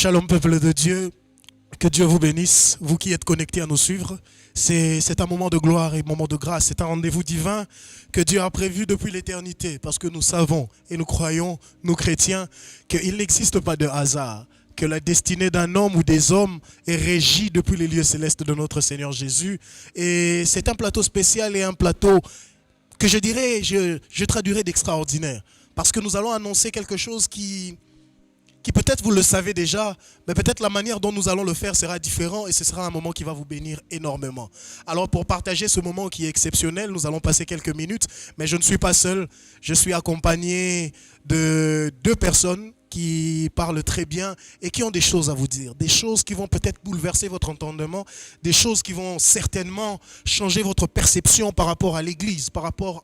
Shalom peuple de Dieu, que Dieu vous bénisse, vous qui êtes connectés à nous suivre. C'est un moment de gloire et un moment de grâce, c'est un rendez-vous divin que Dieu a prévu depuis l'éternité parce que nous savons et nous croyons, nous chrétiens, qu'il n'existe pas de hasard, que la destinée d'un homme ou des hommes est régie depuis les lieux célestes de notre Seigneur Jésus. Et c'est un plateau spécial et un plateau que je dirais, je traduirais d'extraordinaire parce que nous allons annoncer quelque chose qui peut-être vous le savez déjà, mais peut-être la manière dont nous allons le faire sera différente et ce sera un moment qui va vous bénir énormément. Alors pour partager ce moment qui est exceptionnel, nous allons passer quelques minutes, mais je ne suis pas seul, je suis accompagné de deux personnes qui parlent très bien et qui ont des choses à vous dire, des choses qui vont peut-être bouleverser votre entendement, des choses qui vont certainement changer votre perception par rapport à l'Église, par rapport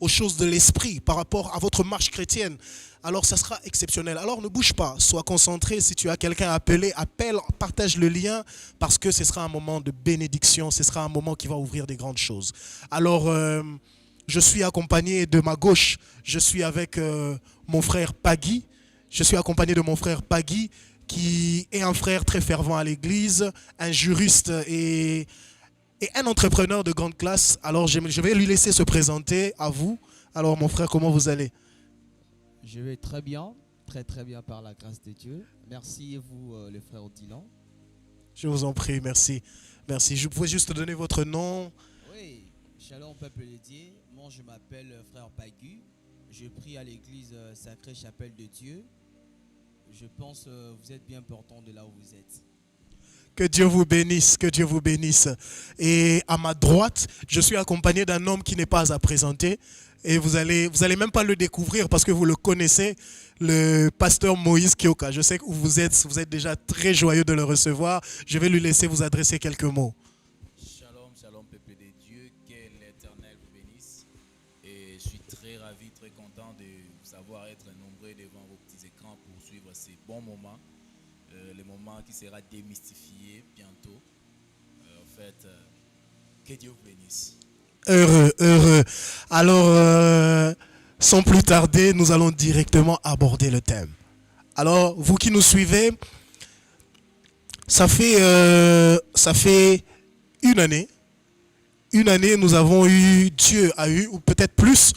aux choses de l'esprit, par rapport à votre marche chrétienne. Alors ça sera exceptionnel. Alors ne bouge pas, sois concentré. Si tu as quelqu'un à appeler, appelle, partage le lien parce que ce sera un moment de bénédiction, ce sera un moment qui va ouvrir des grandes choses. Alors je suis accompagné de ma gauche, je suis avec mon frère Pagui. Je suis accompagné de mon frère Pagui qui est un frère très fervent à l'église, un juriste et un entrepreneur de grande classe. Alors je vais lui laisser se présenter à vous. Alors mon frère, comment vous allez ? Je vais très bien par la grâce de Dieu. Merci vous, le frère Dylan. Je vous en prie, merci. Merci. Je pouvais juste donner votre nom. Oui, shalom peuple de Dieu. Moi je m'appelle frère Pagui. Je prie à l'église Sacrée Chapelle de Dieu. Je pense que vous êtes bien portant de là où vous êtes. Que Dieu vous bénisse, que Dieu vous bénisse. Et à ma droite, je suis accompagné d'un homme qui n'est pas à présenter. Et vous allez même pas le découvrir parce que vous le connaissez, le pasteur Moïse Kioka. Je sais que vous êtes déjà très joyeux de le recevoir. Je vais lui laisser vous adresser quelques mots. Shalom, shalom peuple de Dieu, que l'Éternel vous bénisse. Et je suis très ravi, très content de vous savoir être nombreux devant vos petits écrans pour suivre ces bons moments. Le moment qui sera démystifié bientôt. Que Dieu vous bénisse. Heureux. Alors, sans plus tarder, nous allons directement aborder le thème. Alors, vous qui nous suivez, ça fait une année. Une année, Dieu a eu, ou peut-être plus,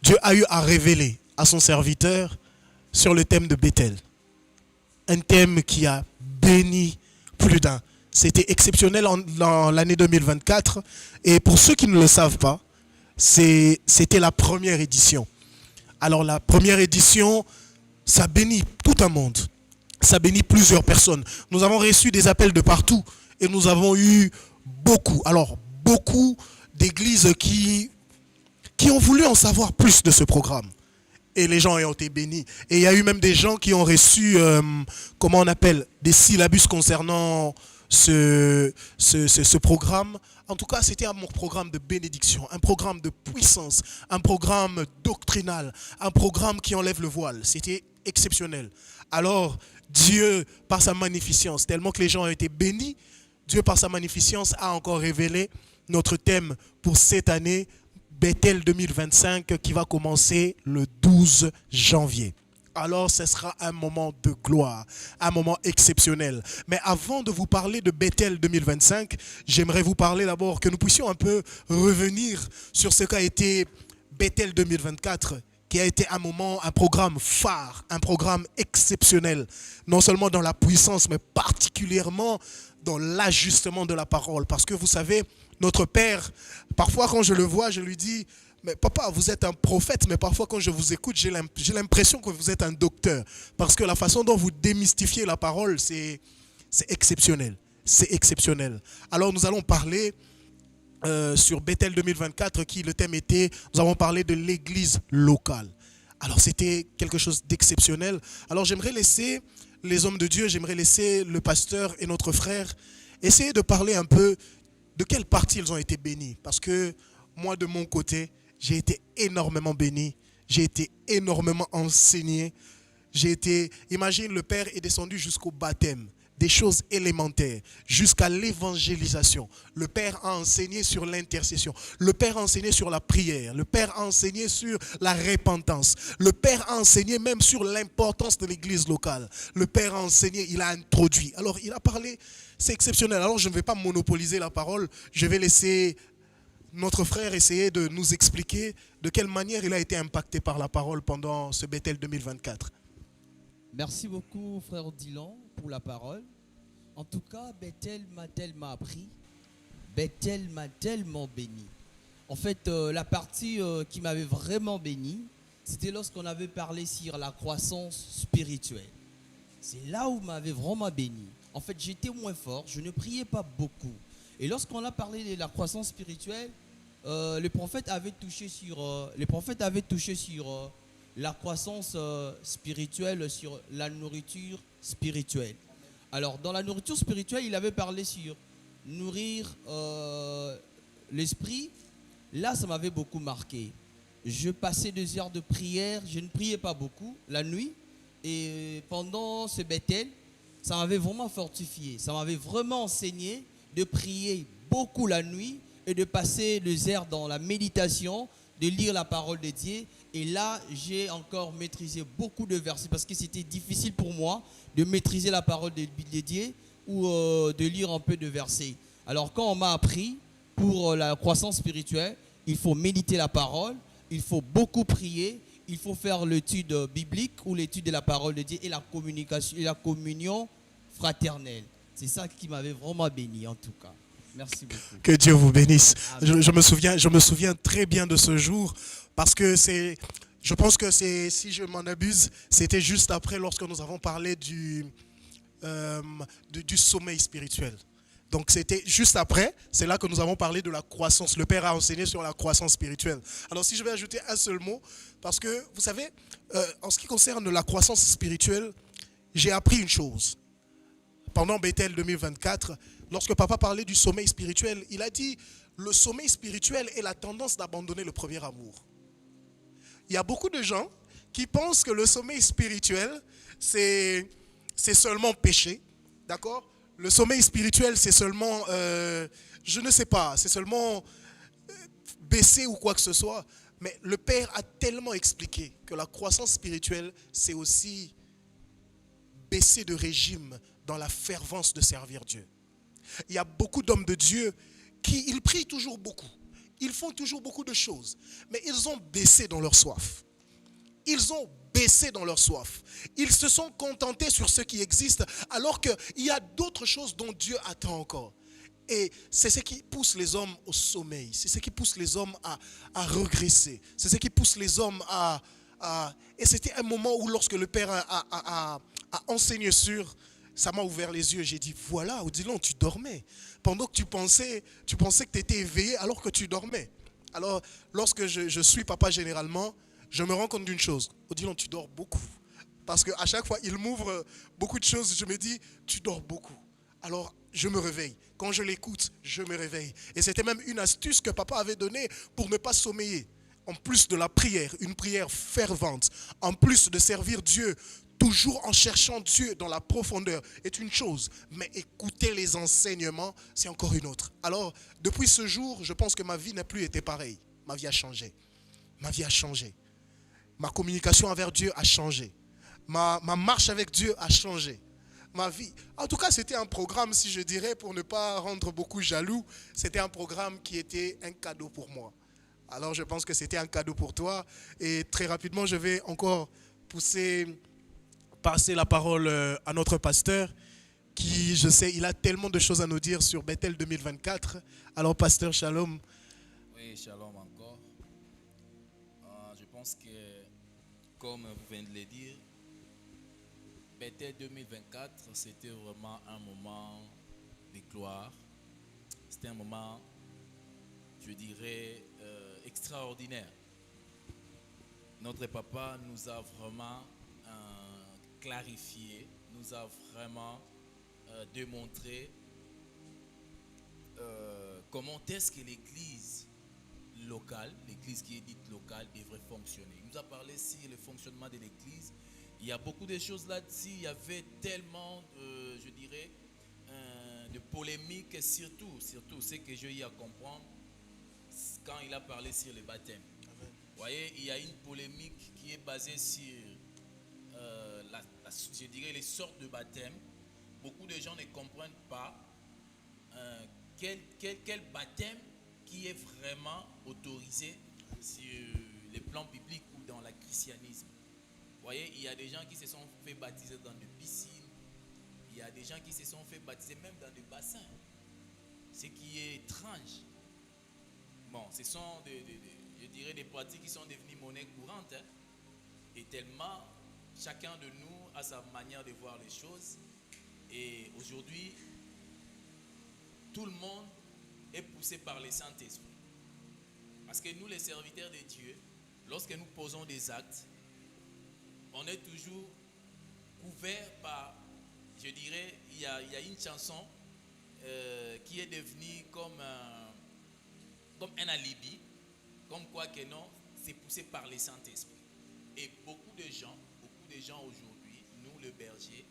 Dieu a eu à révéler à son serviteur sur le thème de Bethel. Un thème qui a béni plus d'un. C'était exceptionnel dans l'année 2024. Et pour ceux qui ne le savent pas, c'était la première édition. Alors la première édition, ça bénit tout un monde. Ça bénit plusieurs personnes. Nous avons reçu des appels de partout. Et nous avons eu beaucoup d'églises qui ont voulu en savoir plus de ce programme. Et les gens ont été bénis. Et il y a eu même des gens qui ont reçu, des syllabus concernant ce programme. En tout cas, c'était un programme de bénédiction, un programme de puissance, un programme doctrinal, un programme qui enlève le voile. C'était exceptionnel. Alors, Dieu, par sa magnificence, tellement que les gens ont été bénis, Dieu, par sa magnificence, a encore révélé notre thème pour cette année, Bethel 2025, qui va commencer le 12 janvier. Alors, ce sera un moment de gloire, un moment exceptionnel. Mais avant de vous parler de Bethel 2025, j'aimerais vous parler d'abord que nous puissions un peu revenir sur ce qu'a été Bethel 2024, qui a été un programme phare, un programme exceptionnel, non seulement dans la puissance, mais particulièrement dans l'ajustement de la parole. Parce que vous savez, notre Père, parfois quand je le vois, je lui dis, mais papa, vous êtes un prophète, mais parfois quand je vous écoute, j'ai l'impression que vous êtes un docteur. Parce que la façon dont vous démystifiez la parole, c'est exceptionnel. C'est exceptionnel. Alors nous allons parler sur Bethel 2024, le thème était, nous avons parlé de l'église locale. Alors c'était quelque chose d'exceptionnel. Alors j'aimerais laisser les hommes de Dieu, j'aimerais laisser le pasteur et notre frère essayer de parler un peu de quelle partie ils ont été bénis. Parce que moi, de mon côté, j'ai été énormément béni. J'ai été énormément enseigné. Imagine, le Père est descendu jusqu'au baptême des choses élémentaires jusqu'à l'évangélisation. Le Père a enseigné sur l'intercession. Le Père a enseigné sur la prière. Le Père a enseigné sur la repentance. Le Père a enseigné même sur l'importance de l'église locale. Le Père a enseigné, il a introduit. Alors, il a parlé, c'est exceptionnel. Alors, je ne vais pas monopoliser la parole. Je vais laisser notre frère essayer de nous expliquer de quelle manière il a été impacté par la parole pendant ce Bethel 2024. Merci beaucoup, frère Dylan, pour la parole. En tout cas, Bethel m'a tellement appris. Bethel m'a tellement béni. En fait, la partie qui m'avait vraiment béni, c'était lorsqu'on avait parlé sur la croissance spirituelle. C'est là où m'avait vraiment béni. En fait, j'étais moins fort, je ne priais pas beaucoup. Et lorsqu'on a parlé de la croissance spirituelle, le prophète avait touché sur la croissance spirituelle, sur la nourriture spirituelle. Alors, dans la nourriture spirituelle, il avait parlé sur nourrir l'esprit. Là, ça m'avait beaucoup marqué. Je passais 2 heures de prière, je ne priais pas beaucoup la nuit. Et pendant ce Bethel, ça m'avait vraiment fortifié. Ça m'avait vraiment enseigné de prier beaucoup la nuit et de passer 2 heures dans la méditation, de lire la parole de Dieu. Et là, j'ai encore maîtrisé beaucoup de versets parce que c'était difficile pour moi de maîtriser la parole de Dieu ou de lire un peu de versets. Alors, quand on m'a appris pour la croissance spirituelle, il faut méditer la parole, il faut beaucoup prier, il faut faire l'étude biblique ou l'étude de la parole de Dieu et la communication et la communion fraternelle. C'est ça qui m'avait vraiment béni en tout cas. Merci beaucoup. Que Dieu vous bénisse. Je me souviens très bien de ce jour parce que je pense que si je m'en abuse, c'était juste après lorsque nous avons parlé du sommeil spirituel. Donc c'était juste après, c'est là que nous avons parlé de la croissance. Le Père a enseigné sur la croissance spirituelle. Alors si je vais ajouter un seul mot, parce que vous savez, en ce qui concerne la croissance spirituelle, j'ai appris une chose. Pendant Bethel 2024, lorsque papa parlait du sommeil spirituel, il a dit le sommeil spirituel est la tendance d'abandonner le premier amour. Il y a beaucoup de gens qui pensent que le sommeil spirituel, c'est seulement péché, d'accord? Le sommeil spirituel, c'est seulement, je ne sais pas, c'est seulement baisser ou quoi que ce soit. Mais le Père a tellement expliqué que la croissance spirituelle, c'est aussi baisser de régime dans la fervence de servir Dieu. Il y a beaucoup d'hommes de Dieu ils prient toujours beaucoup. Ils font toujours beaucoup de choses. Mais ils ont baissé dans leur soif. Ils ont baissé dans leur soif. Ils se sont contentés sur ce qui existe alors qu'il y a d'autres choses dont Dieu attend encore. Et c'est ce qui pousse les hommes au sommeil. C'est ce qui pousse les hommes à regresser. C'est ce qui pousse les hommes Et c'était un moment où lorsque le Père a enseigné sur... Ça m'a ouvert les yeux. J'ai dit, voilà, Odilon, tu dormais. Pendant que tu pensais que tu étais éveillé alors que tu dormais. Alors, lorsque je suis papa généralement, je me rends compte d'une chose. Odilon, tu dors beaucoup. Parce qu'à chaque fois, il m'ouvre beaucoup de choses. Je me dis, tu dors beaucoup. Alors, je me réveille. Quand je l'écoute, je me réveille. Et c'était même une astuce que papa avait donnée pour ne pas sommeiller. En plus de la prière, une prière fervente, en plus de servir Dieu, toujours en cherchant Dieu dans la profondeur est une chose, mais écouter les enseignements, c'est encore une autre. Alors, depuis ce jour, je pense que ma vie n'a plus été pareille. Ma vie a changé. Ma vie a changé. Ma communication avec Dieu a changé. Ma marche avec Dieu a changé. Ma vie. En tout cas, c'était un programme, si je dirais, pour ne pas rendre beaucoup jaloux, c'était un programme qui était un cadeau pour moi. Alors, je pense que c'était un cadeau pour toi. Et très rapidement, je vais encore passer la parole à notre pasteur qui, je sais, il a tellement de choses à nous dire sur Bethel 2024. Alors, pasteur, shalom. Oui, shalom encore. Je pense que, comme vous venez de le dire, Bethel 2024, c'était vraiment un moment de gloire. C'était un moment, je dirais, extraordinaire. Notre papa nous a vraiment clarifié, nous a vraiment démontré comment est-ce que l'église locale, l'église qui est dite locale, devrait fonctionner. Il nous a parlé sur le fonctionnement de l'église Il y a beaucoup de choses là-dessus. Il y avait tellement, je dirais, de polémiques, surtout ce que j'ai eu à comprendre quand il a parlé sur le baptême. Vous voyez, il y a une polémique qui est basée sur, je dirais, les sortes de baptême. Beaucoup de gens ne comprennent pas quel baptême qui est vraiment autorisé sur les plans bibliques ou dans le christianisme. Vous voyez, il y a des gens qui se sont fait baptiser dans des piscines. Il y a des gens qui se sont fait baptiser même dans des bassins. Ce qui est étrange. Bon, ce sont je dirais des pratiques qui sont devenues monnaie courante. Hein. Et tellement, chacun de nous a sa manière de voir les choses. Et aujourd'hui, tout le monde est poussé par le Saint-Esprit. Parce que nous, les serviteurs de Dieu, lorsque nous posons des actes, on est toujours couvert par, je dirais, il y a une chanson qui est devenue comme un alibi, comme quoi que non, c'est poussé par le Saint-Esprit. Et beaucoup de gens aujourd'hui, nous les bergers,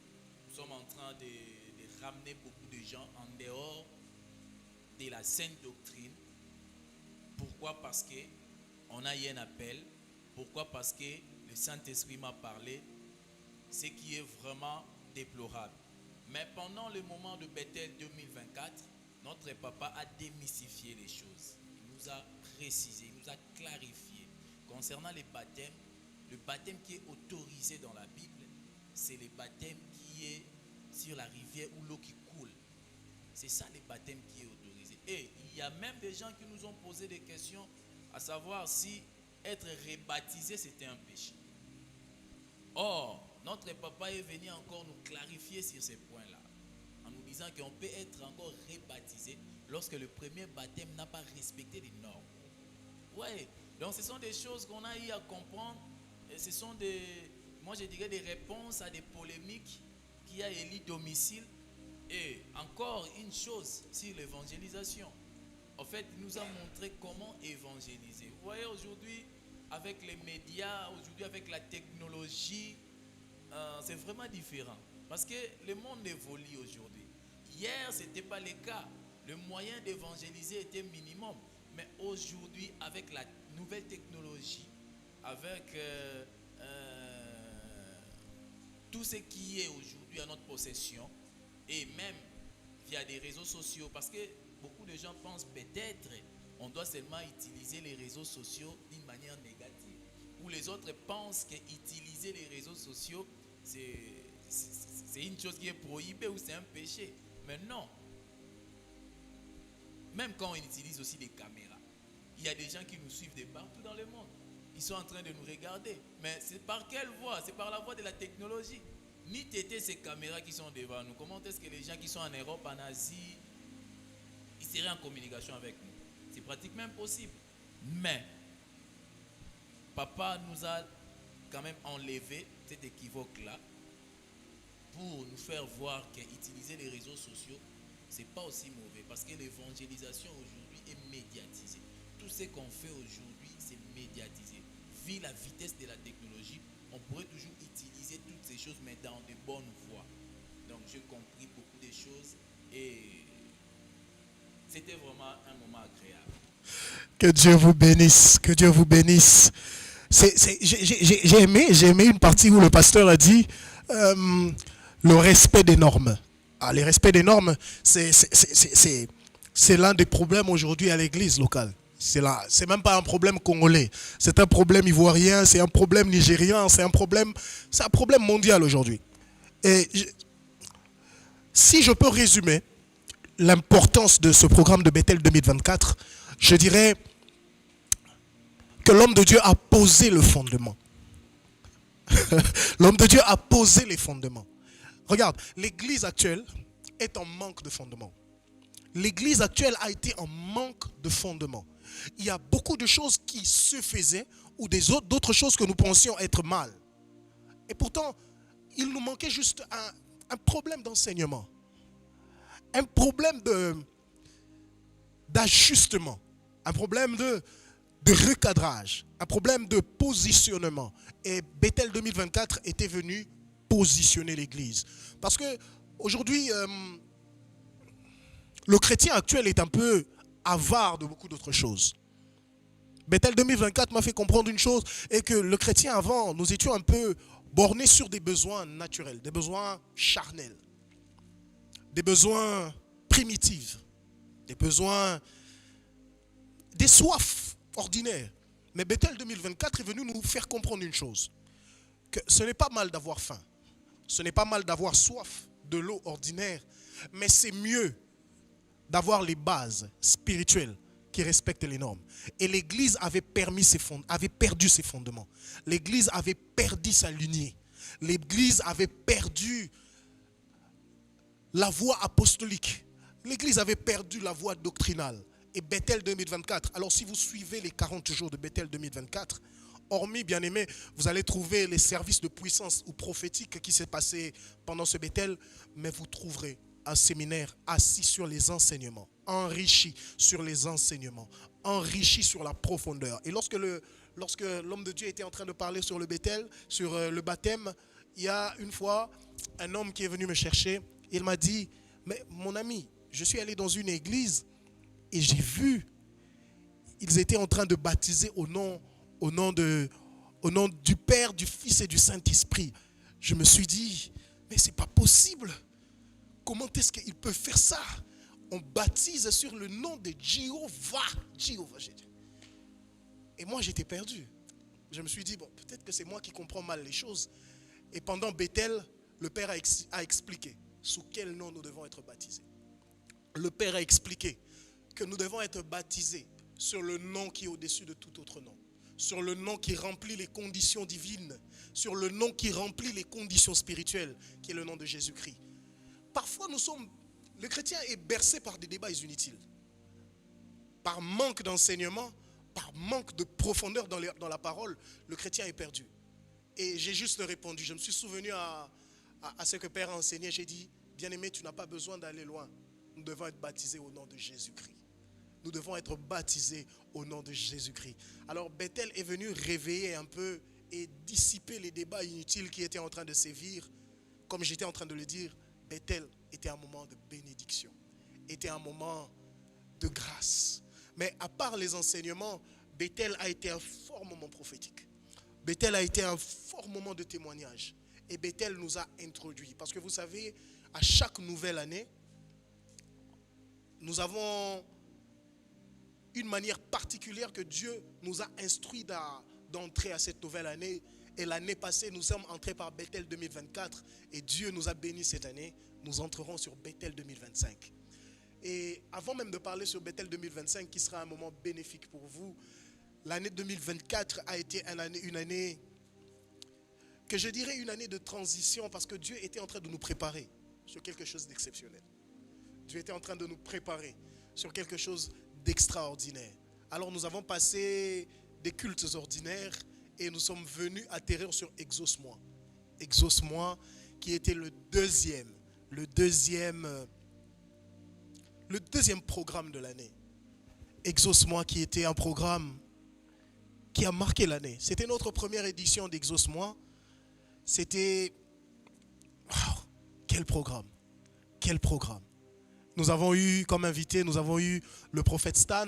nous sommes en train de ramener beaucoup de gens en dehors de la sainte doctrine. Pourquoi? Parce qu'on a eu un appel. Pourquoi? Parce que le Saint-Esprit m'a parlé, ce qui est vraiment déplorable. Mais pendant le moment de Bethel 2024, notre papa a démystifié les choses. Il nous a précisé, il nous a clarifié. Concernant les baptêmes, le baptême qui est autorisé dans la Bible, c'est le baptême qui est sur la rivière où l'eau qui coule. C'est ça le baptême qui est autorisé. Et il y a même des gens qui nous ont posé des questions à savoir si être rebaptisé c'était un péché. Or, notre papa est venu encore nous clarifier sur ces points-là, en nous disant qu'on peut être encore rebaptisé lorsque le premier baptême n'a pas respecté les normes. Ouais, donc ce sont des choses qu'on a eu à comprendre, et ce sont moi je dirais des réponses à des polémiques qui a élu domicile. Et encore une chose sur l'évangélisation. En fait, il nous a montré comment évangéliser. Vous voyez, aujourd'hui, avec les médias, aujourd'hui, avec la technologie, c'est vraiment différent. Parce que le monde évolue aujourd'hui. Hier, ce n'était pas le cas. Le moyen d'évangéliser était minimum. Mais aujourd'hui, avec la nouvelle technologie, avec tout ce qui est aujourd'hui à notre possession, et même via des réseaux sociaux, parce que beaucoup de gens pensent peut-être on doit seulement utiliser les réseaux sociaux d'une manière négative, ou les autres pensent qu'utiliser les réseaux sociaux c'est une chose qui est prohibée ou c'est un péché. Mais non. Même quand on utilise aussi des caméras, il y a des gens qui nous suivent de partout dans le monde. Ils sont en train de nous regarder. Mais c'est par quelle voie? C'est par la voie de la technologie. Ni téter ces caméras qui sont devant nous. Comment est-ce que les gens qui sont en Europe, en Asie, ils seraient en communication avec nous? C'est pratiquement impossible. Mais papa nous a quand même enlevé cet équivoque-là pour nous faire voir qu'utiliser les réseaux sociaux, c'est pas aussi mauvais. Parce que l'évangélisation aujourd'hui est médiatisée. Tout ce qu'on fait aujourd'hui, c'est médiatisé. Vu la vitesse de la technologie, on pourrait toujours utiliser toutes ces choses, mais dans de bonnes voies. Donc j'ai compris beaucoup de choses et c'était vraiment un moment agréable. Que Dieu vous bénisse, que Dieu vous bénisse. J'ai aimé une partie où le pasteur a dit le respect des normes. Ah, le respect des normes, c'est l'un des problèmes aujourd'hui à l'église locale. C'est même pas un problème congolais, c'est un problème ivoirien, c'est un problème nigérien, c'est un problème mondial aujourd'hui. Et si je peux résumer l'importance de ce programme de Bethel 2024, je dirais que l'homme de Dieu a posé le fondement. L'homme de Dieu a posé les fondements. Regarde, l'église actuelle est en manque de fondement. L'église actuelle a été en manque de fondement. Il y a beaucoup de choses qui se faisaient ou d'autres choses que nous pensions être mal. Et pourtant, il nous manquait juste un problème d'enseignement. Un problème d'ajustement. Un problème de recadrage, un problème de positionnement. Et Bethel 2024 était venu positionner l'église. Parce que aujourd'hui, le chrétien actuel est un peu avare de beaucoup d'autres choses. Bethel 2024 m'a fait comprendre une chose, et que le chrétien avant, nous étions un peu bornés sur des besoins naturels, des besoins charnels, des besoins primitifs, des besoins, des soifs ordinaires. Mais Bethel 2024 est venu nous faire comprendre une chose, que ce n'est pas mal d'avoir faim, ce n'est pas mal d'avoir soif de l'eau ordinaire, mais c'est mieux d'avoir les bases spirituelles qui respectent les normes. Et l'Église avait perdu ses fondements. L'Église avait perdu sa lignée. L'Église avait perdu la voie apostolique. L'Église avait perdu la voie doctrinale. Et Bethel 2024, alors si vous suivez les 40 jours de Bethel 2024, hormis, bien aimé, vous allez trouver les services de puissance ou prophétique qui s'est passé pendant ce Bethel, mais vous trouverez un séminaire assis sur les enseignements, enrichi sur les enseignements, enrichi sur la profondeur. Et lorsque l'homme de Dieu était en train de parler sur le Bethel, sur le baptême, il y a une fois un homme qui est venu me chercher. Il m'a dit, mais mon ami, je suis allé dans une église et j'ai vu, ils étaient en train de baptiser au nom du Père, du Fils et du Saint-Esprit. Je me suis dit, mais c'est pas possible. Comment est-ce qu'il peut faire ça? On baptise sur le nom de Jéhovah. J'ai dit. Et moi, j'étais perdu. Je me suis dit, bon, peut-être que c'est moi qui comprends mal les choses. Et pendant Bethel, le Père a expliqué sous quel nom nous devons être baptisés. Le Père a expliqué que nous devons être baptisés sur le nom qui est au-dessus de tout autre nom. Sur le nom qui remplit les conditions divines. Sur le nom qui remplit les conditions spirituelles, qui est le nom de Jésus-Christ. Parfois, le chrétien est bercé par des débats inutiles. Par manque d'enseignement, par manque de profondeur dans la parole, le chrétien est perdu. Et j'ai juste répondu, je me suis souvenu à ce que Père a enseigné. J'ai dit, bien-aimé, tu n'as pas besoin d'aller loin. Nous devons être baptisés au nom de Jésus-Christ. Nous devons être baptisés au nom de Jésus-Christ. Alors Bethel est venu réveiller un peu et dissiper les débats inutiles qui étaient en train de sévir. Comme j'étais en train de le dire, Bethel était un moment de bénédiction, était un moment de grâce. Mais à part les enseignements, Bethel a été un fort moment prophétique. Bethel a été un fort moment de témoignage. Et Bethel nous a introduits. Parce que vous savez, à chaque nouvelle année, nous avons une manière particulière que Dieu nous a instruit d'entrer à cette nouvelle année. Et l'année passée, nous sommes entrés par Bethel 2024 et Dieu nous a bénis cette année. Nous entrerons sur Bethel 2025. Et avant même de parler sur Bethel 2025, qui sera un moment bénéfique pour vous, l'année 2024 a été une année que je dirais une année de transition parce que Dieu était en train de nous préparer sur quelque chose d'exceptionnel. Dieu était en train de nous préparer sur quelque chose d'extraordinaire. Alors nous avons passé des cultes ordinaires et nous sommes venus atterrir sur Exauce-moi. Exauce-moi qui était le deuxième programme de l'année. Exauce-moi qui était un programme qui a marqué l'année. C'était notre première édition d'Exauce-moi. C'était... Wow, quel programme. Quel programme. Nous avons eu comme invité, nous avons eu le prophète Stan,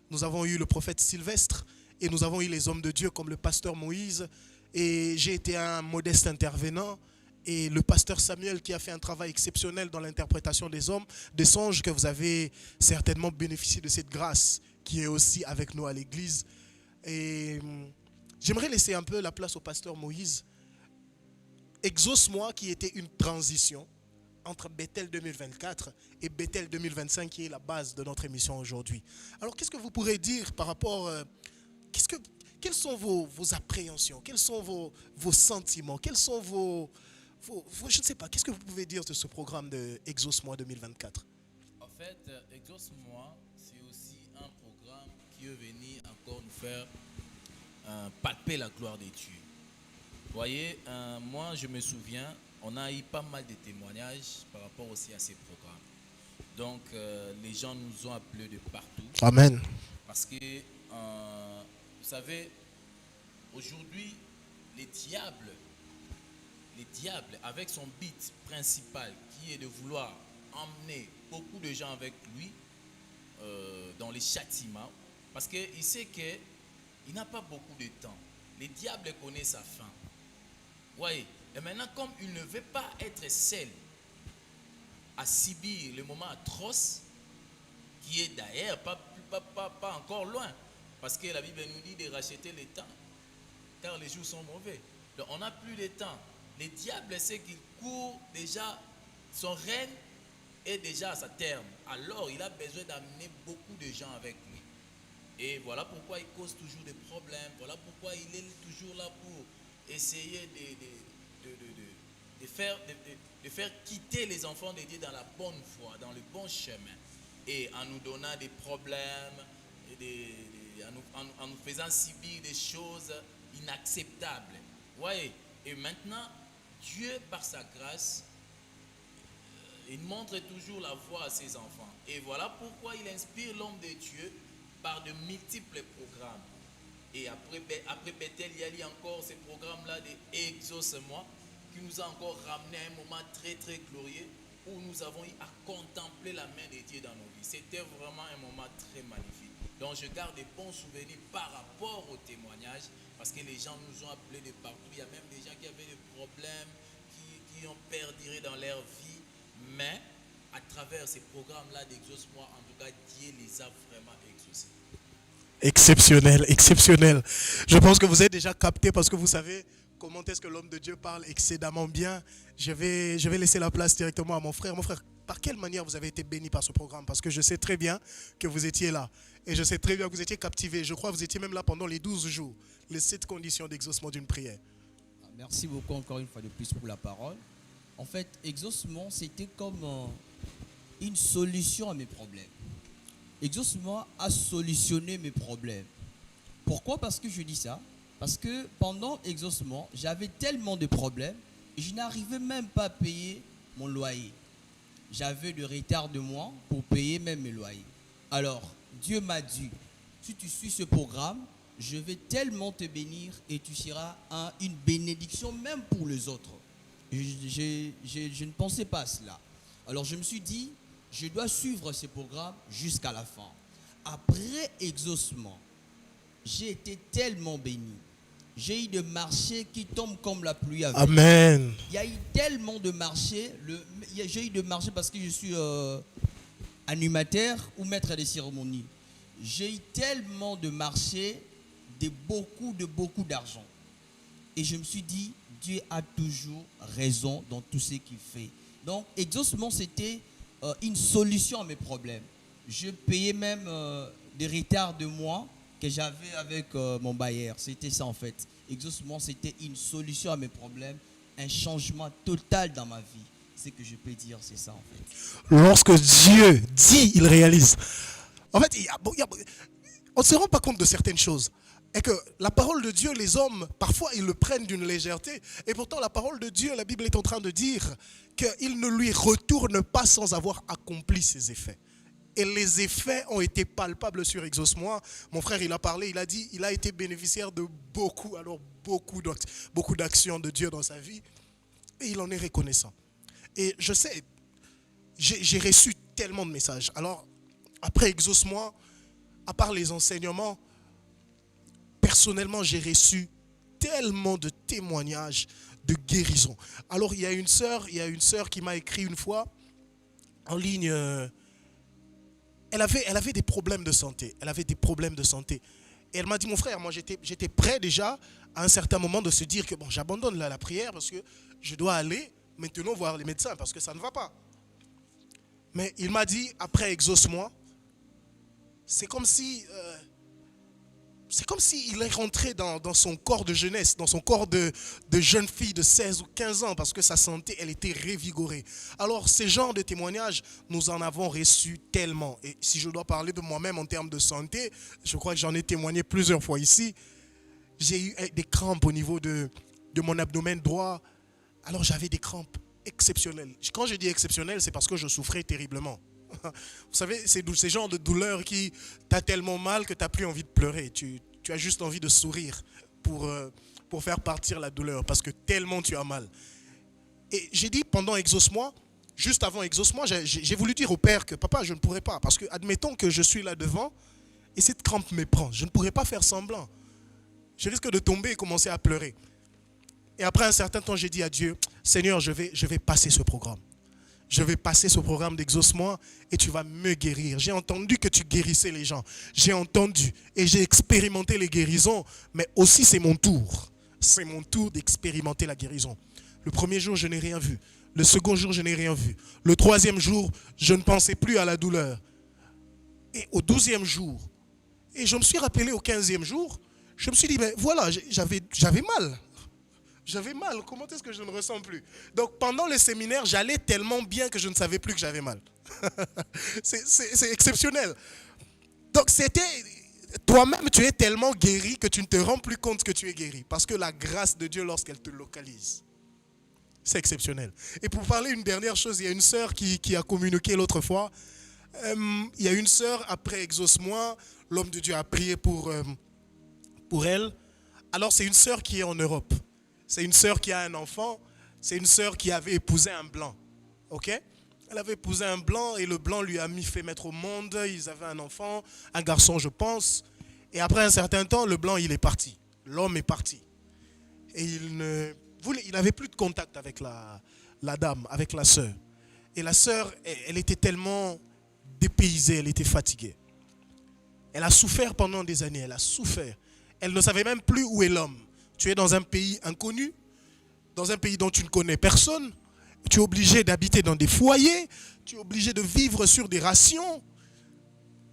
nous avons eu le prophète Sylvestre et nous avons eu les hommes de Dieu comme le pasteur Moïse. Et j'ai été un modeste intervenant. Et le pasteur Samuel qui a fait un travail exceptionnel dans l'interprétation des songes, que vous avez certainement bénéficié de cette grâce qui est aussi avec nous à l'église. Et j'aimerais laisser un peu la place au pasteur Moïse. Exauce-moi qui était une transition entre Bethel 2024 et Bethel 2025 qui est la base de notre émission aujourd'hui. Alors qu'est-ce que vous pourrez dire par rapport... quelles sont vos appréhensions? Quels sont vos sentiments? Quels sont je ne sais pas, qu'est-ce que vous pouvez dire de ce programme de Exauce-moi 2024? En fait, Exauce-moi, c'est aussi un programme qui veut venir encore nous faire palper la gloire de Dieu. Vous voyez, moi je me souviens, on a eu pas mal de témoignages par rapport aussi à ces programmes. Donc les gens nous ont appelés de partout. Amen. Parce que, vous savez, aujourd'hui, les diables, avec son but principal, qui est de vouloir emmener beaucoup de gens avec lui dans les châtiments, parce qu'il sait qu'il n'a pas beaucoup de temps. Les diables connaissent sa fin. Voyez, et maintenant, comme il ne veut pas être seul à subir le moment atroce, qui est d'ailleurs pas encore loin, parce que la Bible nous dit de racheter le temps, car les jours sont mauvais. Donc on n'a plus de temps. Les diables, c'est qu'il court déjà, son règne est déjà à sa terme. Alors il a besoin d'amener beaucoup de gens avec lui. Et voilà pourquoi il cause toujours des problèmes. Voilà pourquoi il est toujours là pour essayer de faire quitter les enfants de Dieu dans la bonne voie, dans le bon chemin. Et en nous donnant des problèmes, en nous faisant subir des choses inacceptables. Voyez. Et maintenant, Dieu, par sa grâce, il montre toujours la voie à ses enfants. Et voilà pourquoi il inspire l'homme de Dieu par de multiples programmes. Et après Bethel, il y a eu encore ces programmes-là d'Exauce-moi qui nous a encore ramené à un moment très très glorieux où nous avons eu à contempler la main de Dieu dans nos vies. C'était vraiment un moment très magnifique. Donc je garde des bons souvenirs par rapport au témoignage parce que les gens nous ont appelés de partout. Il y a même des gens qui avaient des problèmes, qui ont perdu dans leur vie. Mais à travers ces programmes-là d'Exauce-moi, en tout cas, Dieu les a vraiment exaucés. Exceptionnel, exceptionnel. Je pense que vous êtes déjà capté parce que vous savez comment est-ce que l'homme de Dieu parle excédemment bien. Je vais laisser la place directement à mon frère. Mon frère, par quelle manière vous avez été béni par ce programme? Parce que je sais très bien que vous étiez là. Et je sais très bien que vous étiez captivé. Je crois que vous étiez même là pendant les 12 jours, les 7 conditions d'exaucement d'une prière. Merci beaucoup encore une fois de plus pour la parole. En fait, exaucement, c'était comme une solution à mes problèmes. Exaucement a solutionné mes problèmes. Pourquoi? Parce que je dis ça. Parce que pendant exaucement, j'avais tellement de problèmes et je n'arrivais même pas à payer mon loyer. J'avais de retard de mois pour payer même mes loyers. Alors, Dieu m'a dit, si tu suis ce programme, je vais tellement te bénir et tu seras une bénédiction même pour les autres. Je ne pensais pas à cela. Alors je me suis dit, je dois suivre ce programme jusqu'à la fin. Après exaucement, j'ai été tellement béni. J'ai eu des marchés qui tombent comme la pluie à venir. Amen. Il y a eu tellement de marchés. J'ai eu des marchés parce que je suis animateur ou maître des cérémonies. J'ai eu tellement de marchés, de beaucoup d'argent. Et je me suis dit, Dieu a toujours raison dans tout ce qu'il fait. Donc, exaucement, c'était une solution à mes problèmes. Je payais même des retards de mois que j'avais avec mon bailleur. C'était ça en fait. Exaucement, c'était une solution à mes problèmes, un changement total dans ma vie. Ce que je peux dire, c'est ça en fait. Lorsque Dieu dit, il réalise. En fait, on ne se rend pas compte de certaines choses. Et que la parole de Dieu, les hommes, parfois, ils le prennent d'une légèreté. Et pourtant, la parole de Dieu, la Bible est en train de dire qu'il ne lui retourne pas sans avoir accompli ses effets. Et les effets ont été palpables sur Exauce-moi. Mon frère, il a parlé, il a dit, il a été bénéficiaire de beaucoup d'actions de Dieu dans sa vie. Et il en est reconnaissant. Et je sais, j'ai reçu tellement de messages. Alors, après Exauce-moi, à part les enseignements, personnellement, j'ai reçu tellement de témoignages de guérison. Alors, il y a une sœur qui m'a écrit une fois en ligne. Elle avait des problèmes de santé. Et elle m'a dit, mon frère, moi j'étais prêt déjà à un certain moment de se dire que bon, j'abandonne la prière parce que je dois aller maintenant voir les médecins parce que ça ne va pas. Mais il m'a dit, après exauce-moi, c'est comme si il est rentré dans son corps de jeunesse, dans son corps de jeune fille de 16 ou 15 ans, parce que sa santé, elle était révigorée. Alors, ces genres de témoignages, nous en avons reçus tellement. Et si je dois parler de moi-même en termes de santé, je crois que j'en ai témoigné plusieurs fois ici. J'ai eu des crampes au niveau de mon abdomen droit. Alors, j'avais des crampes exceptionnelles. Quand je dis exceptionnelles, c'est parce que je souffrais terriblement. Vous savez, c'est ces genres de douleurs qui t'as tellement mal que tu n'as plus envie de pleurer. Tu as juste envie de sourire pour faire partir la douleur parce que tellement tu as mal. Et j'ai dit pendant Exauce-moi, juste avant Exauce-moi, j'ai voulu dire au père que papa, je ne pourrais pas. Parce que admettons que je suis là devant et cette crampe me prend. Je ne pourrais pas faire semblant. Je risque de tomber et commencer à pleurer. Et après un certain temps, j'ai dit à Dieu, Seigneur, je vais passer ce programme. Je vais passer ce programme d'Exauce-moi et tu vas me guérir. J'ai entendu que tu guérissais les gens. J'ai entendu et j'ai expérimenté les guérisons, mais aussi c'est mon tour. C'est mon tour d'expérimenter la guérison. Le premier jour, je n'ai rien vu. Le second jour, je n'ai rien vu. Le troisième jour, je ne pensais plus à la douleur. Et au 12e jour, et je me suis rappelé au 15e jour, je me suis dit, mais voilà, j'avais mal. J'avais mal, comment est-ce que je ne ressens plus? Donc pendant le séminaire, j'allais tellement bien que je ne savais plus que j'avais mal. C'est exceptionnel. Donc c'était, toi-même tu es tellement guéri que tu ne te rends plus compte que tu es guéri. Parce que la grâce de Dieu lorsqu'elle te localise, c'est exceptionnel. Et pour parler une dernière chose, il y a une sœur qui a communiqué l'autre fois. Il y a une sœur, après Exauce-moi, l'homme de Dieu a prié pour elle. Alors c'est une sœur qui est en Europe. C'est une sœur qui a un enfant. C'est une sœur qui avait épousé un blanc. Ok? Elle avait épousé un blanc et le blanc lui a fait mettre au monde. Ils avaient un enfant, un garçon je pense. Et après un certain temps, le blanc il est parti. L'homme est parti. Et il n'avait plus de contact avec la dame, avec la sœur. Et la sœur, elle était tellement dépaysée, elle était fatiguée. Elle a souffert pendant des années, elle a souffert. Elle ne savait même plus où est l'homme. Tu es dans un pays inconnu, dans un pays dont tu ne connais personne. Tu es obligé d'habiter dans des foyers. Tu es obligé de vivre sur des rations.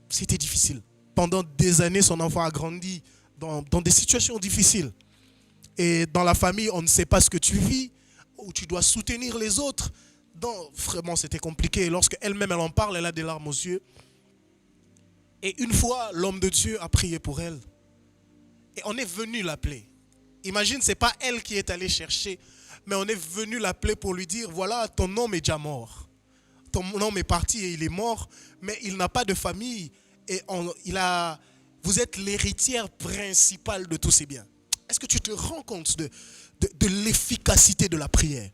C'était difficile. Pendant des années, son enfant a grandi dans des situations difficiles. Et dans la famille, on ne sait pas ce que tu vis, où tu dois soutenir les autres. Donc, vraiment, c'était compliqué. Lorsque elle-même, elle en parle, elle a des larmes aux yeux. Et une fois, l'homme de Dieu a prié pour elle. Et on est venu l'appeler. Imagine, ce n'est pas elle qui est allée chercher, mais on est venu l'appeler pour lui dire, voilà, ton homme est déjà mort. Ton homme est parti et il est mort, mais il n'a pas de famille. Et vous êtes l'héritière principale de tous ses biens. Est-ce que tu te rends compte de l'efficacité de la prière?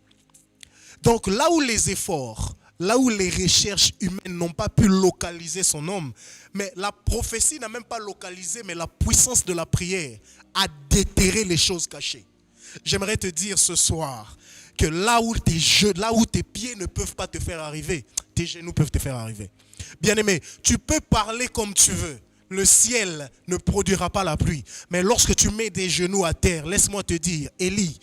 Donc là où les efforts, là où les recherches humaines n'ont pas pu localiser son homme, mais la prophétie n'a même pas localisé, mais la puissance de la prière a déterré les choses cachées. J'aimerais te dire ce soir que là où tes pieds ne peuvent pas te faire arriver, tes genoux peuvent te faire arriver. Bien-aimé, tu peux parler comme tu veux. Le ciel ne produira pas la pluie. Mais lorsque tu mets des genoux à terre, laisse-moi te dire, Élie,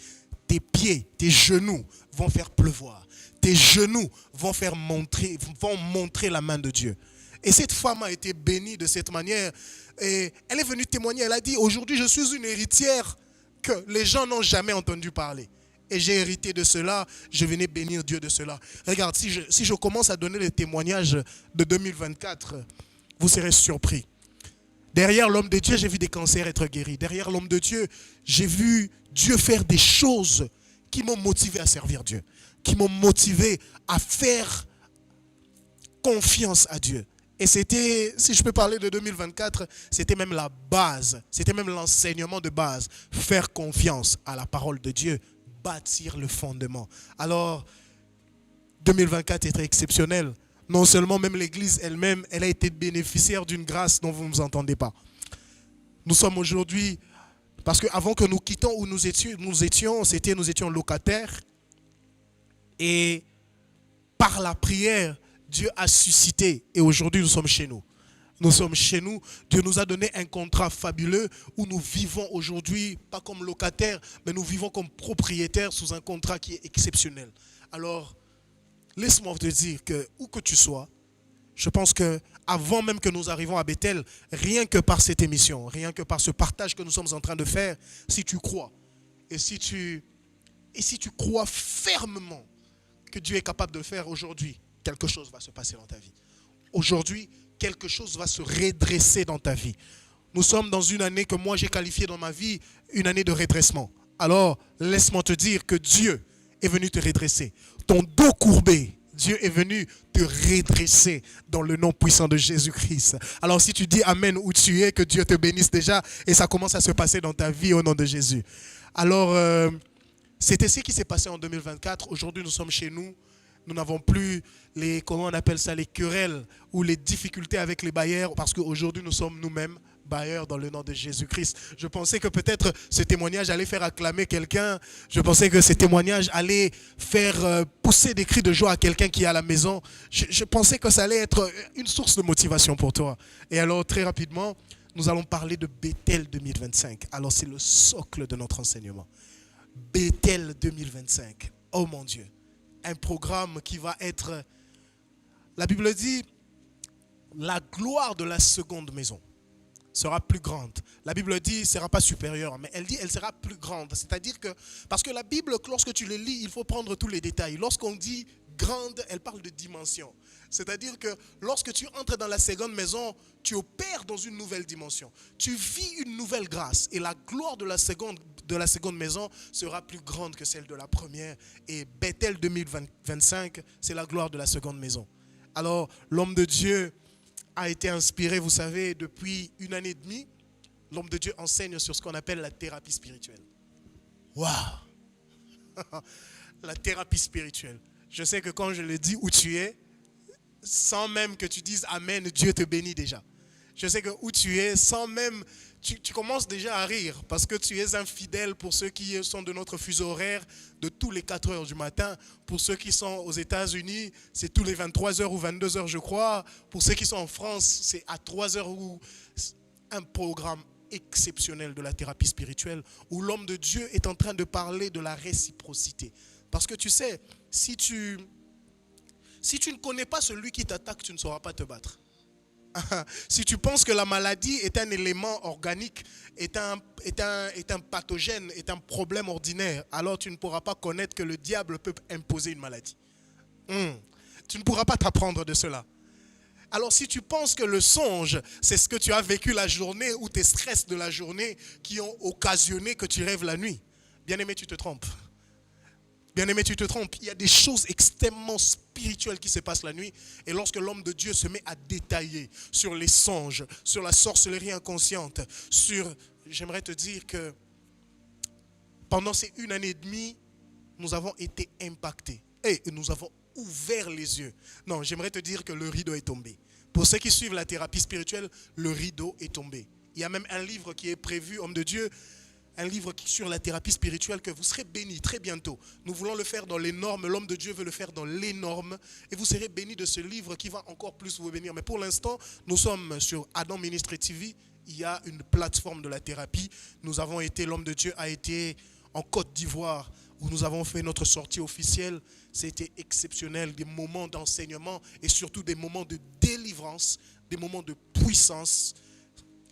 tes pieds, tes genoux vont faire pleuvoir. Tes genoux vont montrer la main de Dieu. Et cette femme a été bénie de cette manière. Et elle est venue témoigner. Elle a dit, aujourd'hui je suis une héritière que les gens n'ont jamais entendu parler. Et j'ai hérité de cela, je venais bénir Dieu de cela. Regarde, si je commence à donner les témoignages de 2024, vous serez surpris. Derrière l'homme de Dieu, j'ai vu des cancers être guéris. Derrière l'homme de Dieu, j'ai vu Dieu faire des choses qui m'ont motivé à servir Dieu, qui m'ont motivé à faire confiance à Dieu. Et c'était, si je peux parler de 2024, c'était même la base, c'était même l'enseignement de base. Faire confiance à la parole de Dieu, bâtir le fondement. Alors, 2024 était exceptionnel. Non seulement même l'Église elle-même, elle a été bénéficiaire d'une grâce dont vous ne vous entendez pas. Nous sommes aujourd'hui, parce qu'avant que nous quittions où nous étions locataires. Et par la prière, Dieu a suscité. Et aujourd'hui, nous sommes chez nous. Nous sommes chez nous. Dieu nous a donné un contrat fabuleux où nous vivons aujourd'hui, pas comme locataires, mais nous vivons comme propriétaires sous un contrat qui est exceptionnel. Alors, laisse-moi te dire que, où que tu sois, je pense qu'avant même que nous arrivions à Bethel, rien que par cette émission, rien que par ce partage que nous sommes en train de faire, si tu crois, et si tu crois fermement que Dieu est capable de le faire aujourd'hui, quelque chose va se passer dans ta vie. Aujourd'hui, quelque chose va se redresser dans ta vie. Nous sommes dans une année que moi j'ai qualifiée dans ma vie, une année de redressement. Alors, laisse-moi te dire que Dieu est venu te redresser. Ton dos courbé, Dieu est venu te redresser dans le nom puissant de Jésus-Christ. Alors si tu dis Amen où tu es, que Dieu te bénisse déjà et ça commence à se passer dans ta vie au nom de Jésus. Alors, c'était ce qui s'est passé en 2024. Aujourd'hui, nous sommes chez nous. Nous n'avons plus comment on appelle ça, les querelles ou les difficultés avec les bailleurs parce qu'aujourd'hui, nous sommes nous-mêmes bailleurs dans le nom de Jésus-Christ. Je pensais que peut-être ce témoignage allait faire acclamer quelqu'un. Je pensais que ce témoignage allait faire pousser des cris de joie à quelqu'un qui est à la maison. Je pensais que ça allait être une source de motivation pour toi. Et alors, très rapidement, nous allons parler de Bethel 2025. Alors, c'est le socle de notre enseignement. Bethel 2025. Oh mon Dieu. Un programme qui va être, la Bible dit, la gloire de la seconde maison sera plus grande. La Bible dit, ne sera pas supérieure, mais elle dit, elle sera plus grande. C'est-à-dire que, parce que la Bible, lorsque tu le lis, il faut prendre tous les détails. Lorsqu'on dit grande, elle parle de dimension. C'est-à-dire que lorsque tu entres dans la seconde maison, tu opères dans une nouvelle dimension. Tu vis une nouvelle grâce. Et la gloire de la seconde maison sera plus grande que celle de la première. Et Bethel 2025, c'est la gloire de la seconde maison. Alors, l'homme de Dieu a été inspiré, vous savez, depuis 1 année et demie. L'homme de Dieu enseigne sur ce qu'on appelle la thérapie spirituelle. Waouh! La thérapie spirituelle. Je sais que quand je le dis où tu es, sans même que tu dises Amen, Dieu te bénit déjà. Je sais que où tu es, sans même, tu commences déjà à rire parce que tu es infidèle pour ceux qui sont de notre fuseau horaire de tous les 4 heures du matin. Pour ceux qui sont aux États-Unis, c'est tous les 23 heures ou 22 heures, je crois. Pour ceux qui sont en France, c'est à 3 heures ou un programme exceptionnel de la thérapie spirituelle où l'homme de Dieu est en train de parler de la réciprocité. Parce que tu sais, si tu ne connais pas celui qui t'attaque, tu ne sauras pas te battre. Si tu penses que la maladie est un élément organique, est un pathogène, est un problème ordinaire, alors tu ne pourras pas connaître que le diable peut imposer une maladie. Tu ne pourras pas t'apprendre de cela. Alors si tu penses que le songe, c'est ce que tu as vécu la journée ou tes stress de la journée qui ont occasionné que tu rêves la nuit, bien-aimé, tu te trompes. Bien-aimé, tu te trompes. Il y a des choses extrêmement spirituelles qui se passent la nuit. Et lorsque l'homme de Dieu se met à détailler sur les songes, sur la sorcellerie inconsciente, j'aimerais te dire que pendant ces 1 année et demie, nous avons été impactés. Et nous avons ouvert les yeux. Non, j'aimerais te dire que le rideau est tombé. Pour ceux qui suivent la thérapie spirituelle, le rideau est tombé. Il y a même un livre qui est prévu, homme de Dieu, un livre sur la thérapie spirituelle que vous serez bénis très bientôt. Nous voulons le faire dans les normes. L'homme de Dieu veut le faire dans les normes. Et vous serez bénis de ce livre qui va encore plus vous bénir. Mais pour l'instant, nous sommes sur Adam Ministry TV. Il y a une plateforme de la thérapie. L'homme de Dieu a été en Côte d'Ivoire où nous avons fait notre sortie officielle. C'était exceptionnel. Des moments d'enseignement et surtout des moments de délivrance, des moments de puissance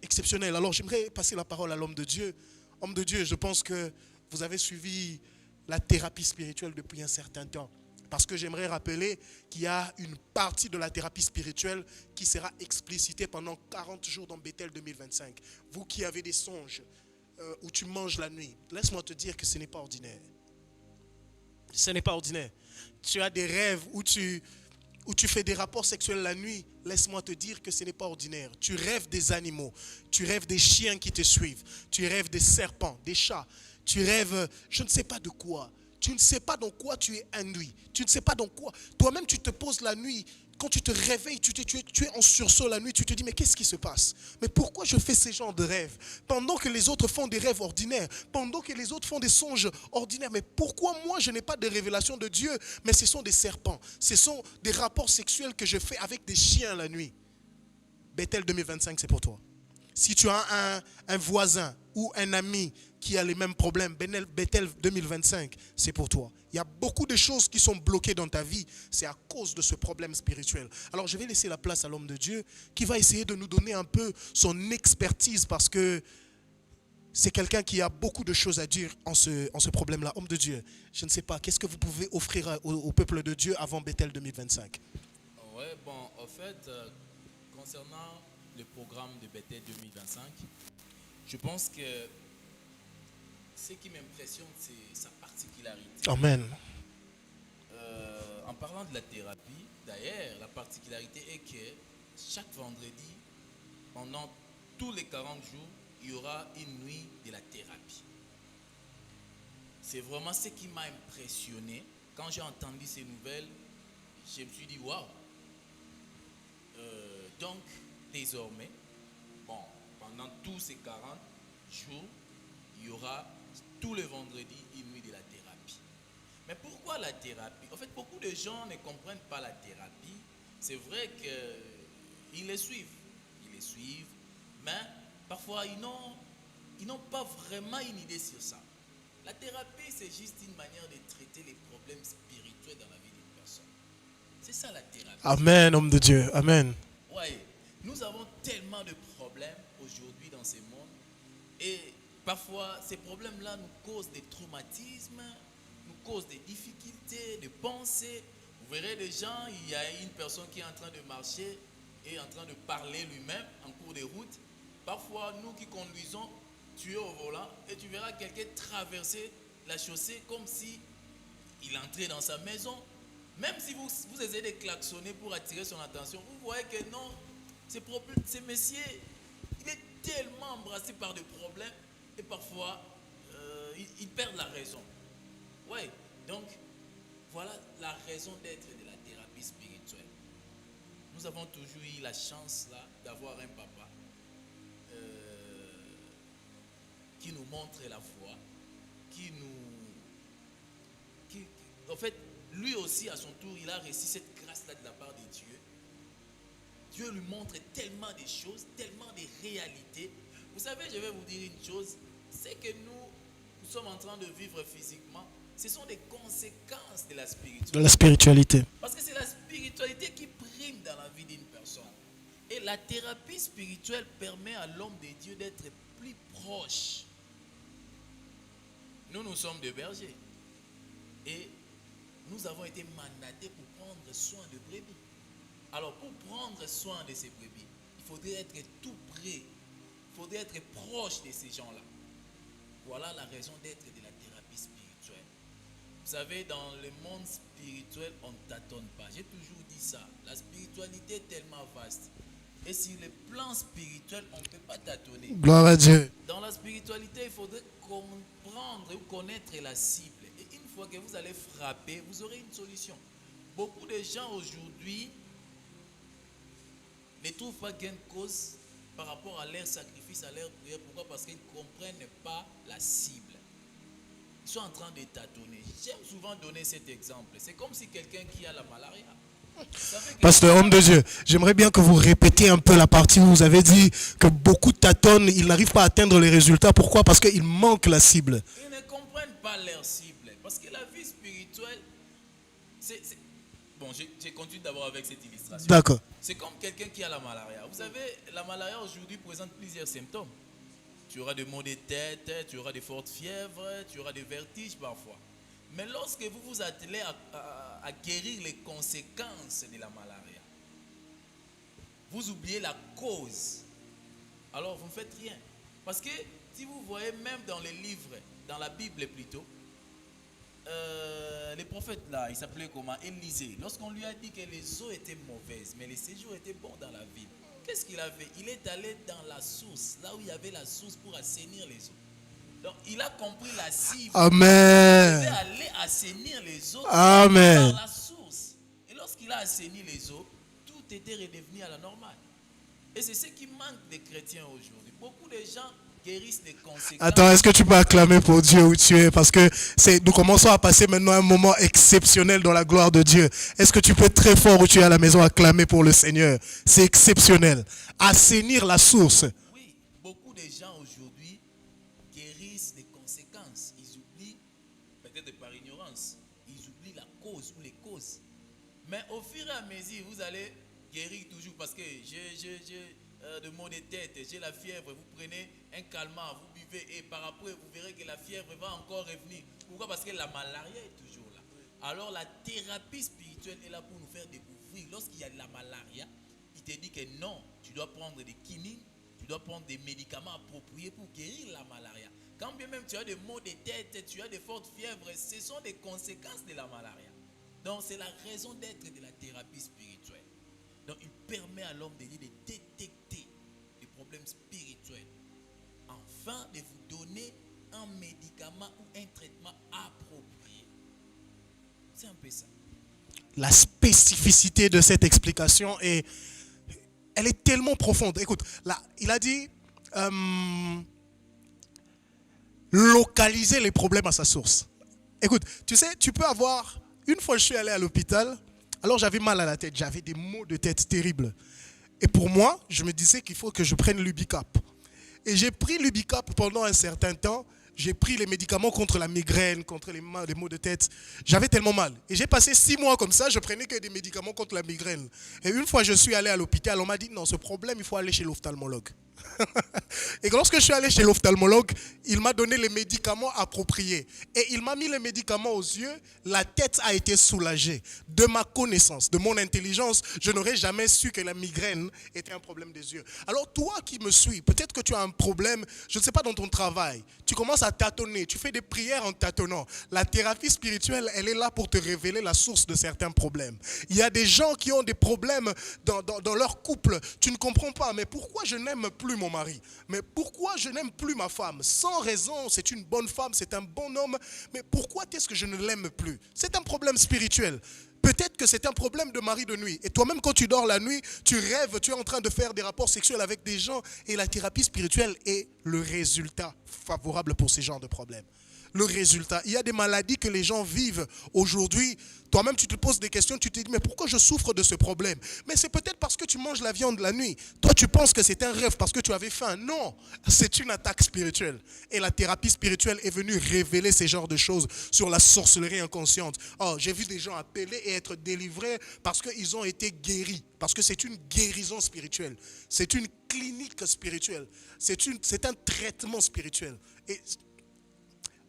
exceptionnels. Alors j'aimerais passer la parole à l'homme de Dieu. Homme de Dieu, je pense que vous avez suivi la thérapie spirituelle depuis un certain temps. Parce que j'aimerais rappeler qu'il y a une partie de la thérapie spirituelle qui sera explicitée pendant 40 jours dans Bethel 2025. Vous qui avez des songes où tu manges la nuit, laisse-moi te dire que ce n'est pas ordinaire. Ce n'est pas ordinaire. Tu as des rêves où tu fais des rapports sexuels la nuit, laisse-moi te dire que ce n'est pas ordinaire. Tu rêves des animaux, tu rêves des chiens qui te suivent, tu rêves des serpents, des chats, tu rêves, je ne sais pas de quoi. Tu ne sais pas dans quoi tu es induit, tu ne sais pas dans quoi. Toi-même, tu te poses la nuit, quand tu te réveilles, tu es en sursaut la nuit, tu te dis, mais qu'est-ce qui se passe? Mais pourquoi je fais ces genres de rêves? Pendant que les autres font des rêves ordinaires, pendant que les autres font des songes ordinaires, mais pourquoi moi je n'ai pas de révélation de Dieu? Mais ce sont des serpents, ce sont des rapports sexuels que je fais avec des chiens la nuit. Bethel 2025, c'est pour toi. Si tu as un voisin ou un ami qui a les mêmes problèmes, Bethel 2025, c'est pour toi. Il y a beaucoup de choses qui sont bloquées dans ta vie. C'est à cause de ce problème spirituel. Alors je vais laisser la place à l'homme de Dieu qui va essayer de nous donner un peu son expertise parce que c'est quelqu'un qui a beaucoup de choses à dire en ce problème-là. Homme de Dieu, je ne sais pas, qu'est-ce que vous pouvez offrir au peuple de Dieu avant Bethel 2025? Oui, bon, en fait, concernant le programme de Bethel 2025, je pense que ce qui m'impressionne, c'est sa particularité. Amen. En parlant de la thérapie, d'ailleurs, la particularité est que chaque vendredi, pendant tous les 40 jours, il y aura une nuit de la thérapie. C'est vraiment ce qui m'a impressionné. Quand j'ai entendu ces nouvelles, je me suis dit, waouh! Donc, désormais, bon, pendant tous ces 40 jours, il y aura tous les vendredis une nuit de la thérapie. Mais pourquoi la thérapie? En fait, beaucoup de gens ne comprennent pas la thérapie. C'est vrai qu'ils les suivent. Ils les suivent, mais parfois ils n'ont pas vraiment une idée sur ça. La thérapie, c'est juste une manière de traiter les problèmes spirituels dans la vie d'une personne. C'est ça la thérapie. Amen, homme de Dieu. Amen. Ouais, nous avons tellement de problèmes aujourd'hui dans ce monde et parfois ces problèmes-là nous causent des traumatismes, nous causent des difficultés de penser. Vous verrez des gens, il y a une personne qui est en train de marcher et en train de parler lui-même en cours de route. Parfois, nous qui conduisons, tu es au volant et tu verras quelqu'un traverser la chaussée comme si il entrait dans sa maison. Même si vous essayez de klaxonner pour attirer son attention, vous voyez que non, ce monsieur, il est tellement embrassé par des problèmes et parfois, il perd la raison. Ouais, donc, voilà la raison d'être de la thérapie spirituelle. Nous avons toujours eu la chance là d'avoir un papa qui nous montre la foi, en fait, lui aussi à son tour, il a reçu cette grâce-là de la part de Dieu. Dieu lui montre tellement de choses, tellement de réalités. Vous savez, je vais vous dire une chose, c'est que nous sommes en train de vivre physiquement. Ce sont des conséquences de la spiritualité. De la spiritualité. Parce que c'est la spiritualité qui prime dans la vie d'une personne. Et la thérapie spirituelle permet à l'homme de Dieu d'être plus proche. Nous sommes des bergers. Et nous avons été mandatés pour prendre soin de brebis. Alors, pour prendre soin de ces brebis, il faudrait être tout près. Il faudrait être proche de ces gens-là. Voilà la raison d'être de la thérapie spirituelle. Vous savez, dans le monde spirituel, on ne tâtonne pas. J'ai toujours dit ça. La spiritualité est tellement vaste. Et sur le plan spirituel, on ne peut pas tâtonner. Gloire à Dieu. Dans la spiritualité, il faudrait comprendre ou connaître la cible. Et une fois que vous allez frapper, vous aurez une solution. Beaucoup de gens aujourd'hui ne trouvent pas gain de cause par rapport à leur sacrifice, à leur prière. Pourquoi? Parce qu'ils ne comprennent pas la cible. Ils sont en train de tâtonner. J'aime souvent donner cet exemple. C'est comme si quelqu'un qui a la malaria. Pasteur, homme de Dieu, j'aimerais bien que vous répétiez un peu la partie où vous avez dit que beaucoup tâtonnent, ils n'arrivent pas à atteindre les résultats. Pourquoi? Parce qu'ils manquent la cible. Ils ne comprennent pas leur cible. Parce que la vie spirituelle, Bon, je continue d'abord avec cette illustration. D'accord. C'est comme quelqu'un qui a la malaria. Vous savez, la malaria aujourd'hui présente plusieurs symptômes. Tu auras des maux de tête, tu auras des fortes fièvres, tu auras des vertiges parfois. Mais lorsque vous vous attelez à guérir les conséquences de la malaria, vous oubliez la cause. Alors vous ne faites rien. Parce que si vous voyez même dans les livres, dans la Bible plutôt, les prophètes là, il s'appelait comment? Élisée. Lorsqu'on lui a dit que les eaux étaient mauvaises, mais les séjours étaient bons dans la ville, qu'est-ce qu'il a fait? Il est allé dans la source, là où il y avait la source pour assainir les eaux. Donc il a compris la cible. Amen. Il devait aller assainir les eaux Amen. dans la source. Et lorsqu'il a assaini les eaux, tout était redevenu à la normale. Et c'est ce qui manque des chrétiens aujourd'hui. Beaucoup de gens guérissent les conséquences. Attends, est-ce que tu peux acclamer pour Dieu où tu es? Parce que nous commençons à passer maintenant un moment exceptionnel dans la gloire de Dieu. Est-ce que tu peux très fort où tu es à la maison acclamer pour le Seigneur? C'est exceptionnel. Assainir la source. Oui, beaucoup de gens aujourd'hui guérissent les conséquences. Ils oublient, peut-être par ignorance, ils oublient la cause ou les causes. Mais au fur et à mesure, vous allez guérir toujours parce que j'ai de maux de tête, j'ai la fièvre, vous prenez un calmant, vous buvez et par après vous verrez que la fièvre va encore revenir. Pourquoi? Parce que la malaria est toujours là. Alors la thérapie spirituelle est là pour nous faire découvrir. Lorsqu'il y a de la malaria, il te dit que non, tu dois prendre des quinines, tu dois prendre des médicaments appropriés pour guérir la malaria. Quand bien même tu as des maux de tête, tu as des fortes fièvres, ce sont des conséquences de la malaria. Donc, c'est la raison d'être de la thérapie spirituelle. Donc, il permet à l'homme de Dieu de détecter les problèmes spirituels, afin de vous donner un médicament ou un traitement approprié. C'est un peu ça. La spécificité de cette explication est, elle est tellement profonde. Écoute, là, il a dit localiser les problèmes à sa source. Écoute, tu sais, tu peux avoir... Une fois, je suis allé à l'hôpital, alors j'avais mal à la tête, j'avais des maux de tête terribles. Et pour moi, je me disais qu'il faut que je prenne l'Ubicap. Et j'ai pris l'Ubicap pendant un certain temps. J'ai pris les médicaments contre la migraine, contre les maux de tête. J'avais tellement mal. Et j'ai passé 6 mois comme ça, je prenais que des médicaments contre la migraine. Et une fois, je suis allé à l'hôpital, on m'a dit, non, ce problème, il faut aller chez l'ophtalmologue. Et lorsque je suis allé chez l'ophtalmologue, il m'a donné les médicaments appropriés. Et il m'a mis les médicaments aux yeux, la tête a été soulagée. De ma connaissance, de mon intelligence, je n'aurais jamais su que la migraine était un problème des yeux. Alors toi qui me suis, peut-être que tu as un problème, je ne sais pas, dans ton travail. Tu commences à tâtonner, tu fais des prières en tâtonnant. La thérapie spirituelle, elle est là pour te révéler la source de certains problèmes. Il y a des gens qui ont des problèmes dans leur couple. Tu ne comprends pas, mais pourquoi je n'aime plus mon mari? Mais pourquoi je n'aime plus ma femme? Sans raison, c'est une bonne femme, c'est un bon homme, mais pourquoi est-ce que je ne l'aime plus? C'est un problème spirituel. Peut-être que c'est un problème de mari de nuit. Et toi-même, quand tu dors la nuit, tu rêves, tu es en train de faire des rapports sexuels avec des gens. Et la thérapie spirituelle est le résultat favorable pour ces genres de problèmes. Le résultat. Il y a des maladies que les gens vivent aujourd'hui. Toi-même, tu te poses des questions, tu te dis, mais pourquoi je souffre de ce problème? Mais c'est peut-être parce que tu manges la viande la nuit. Toi, tu penses que c'est un rêve parce que tu avais faim. Non, c'est une attaque spirituelle. Et la thérapie spirituelle est venue révéler ces genres de choses sur la sorcellerie inconsciente. Oh, j'ai vu des gens appeler et être délivrés parce qu'ils ont été guéris. Parce que c'est une guérison spirituelle. C'est une clinique spirituelle. C'est un traitement spirituel. Et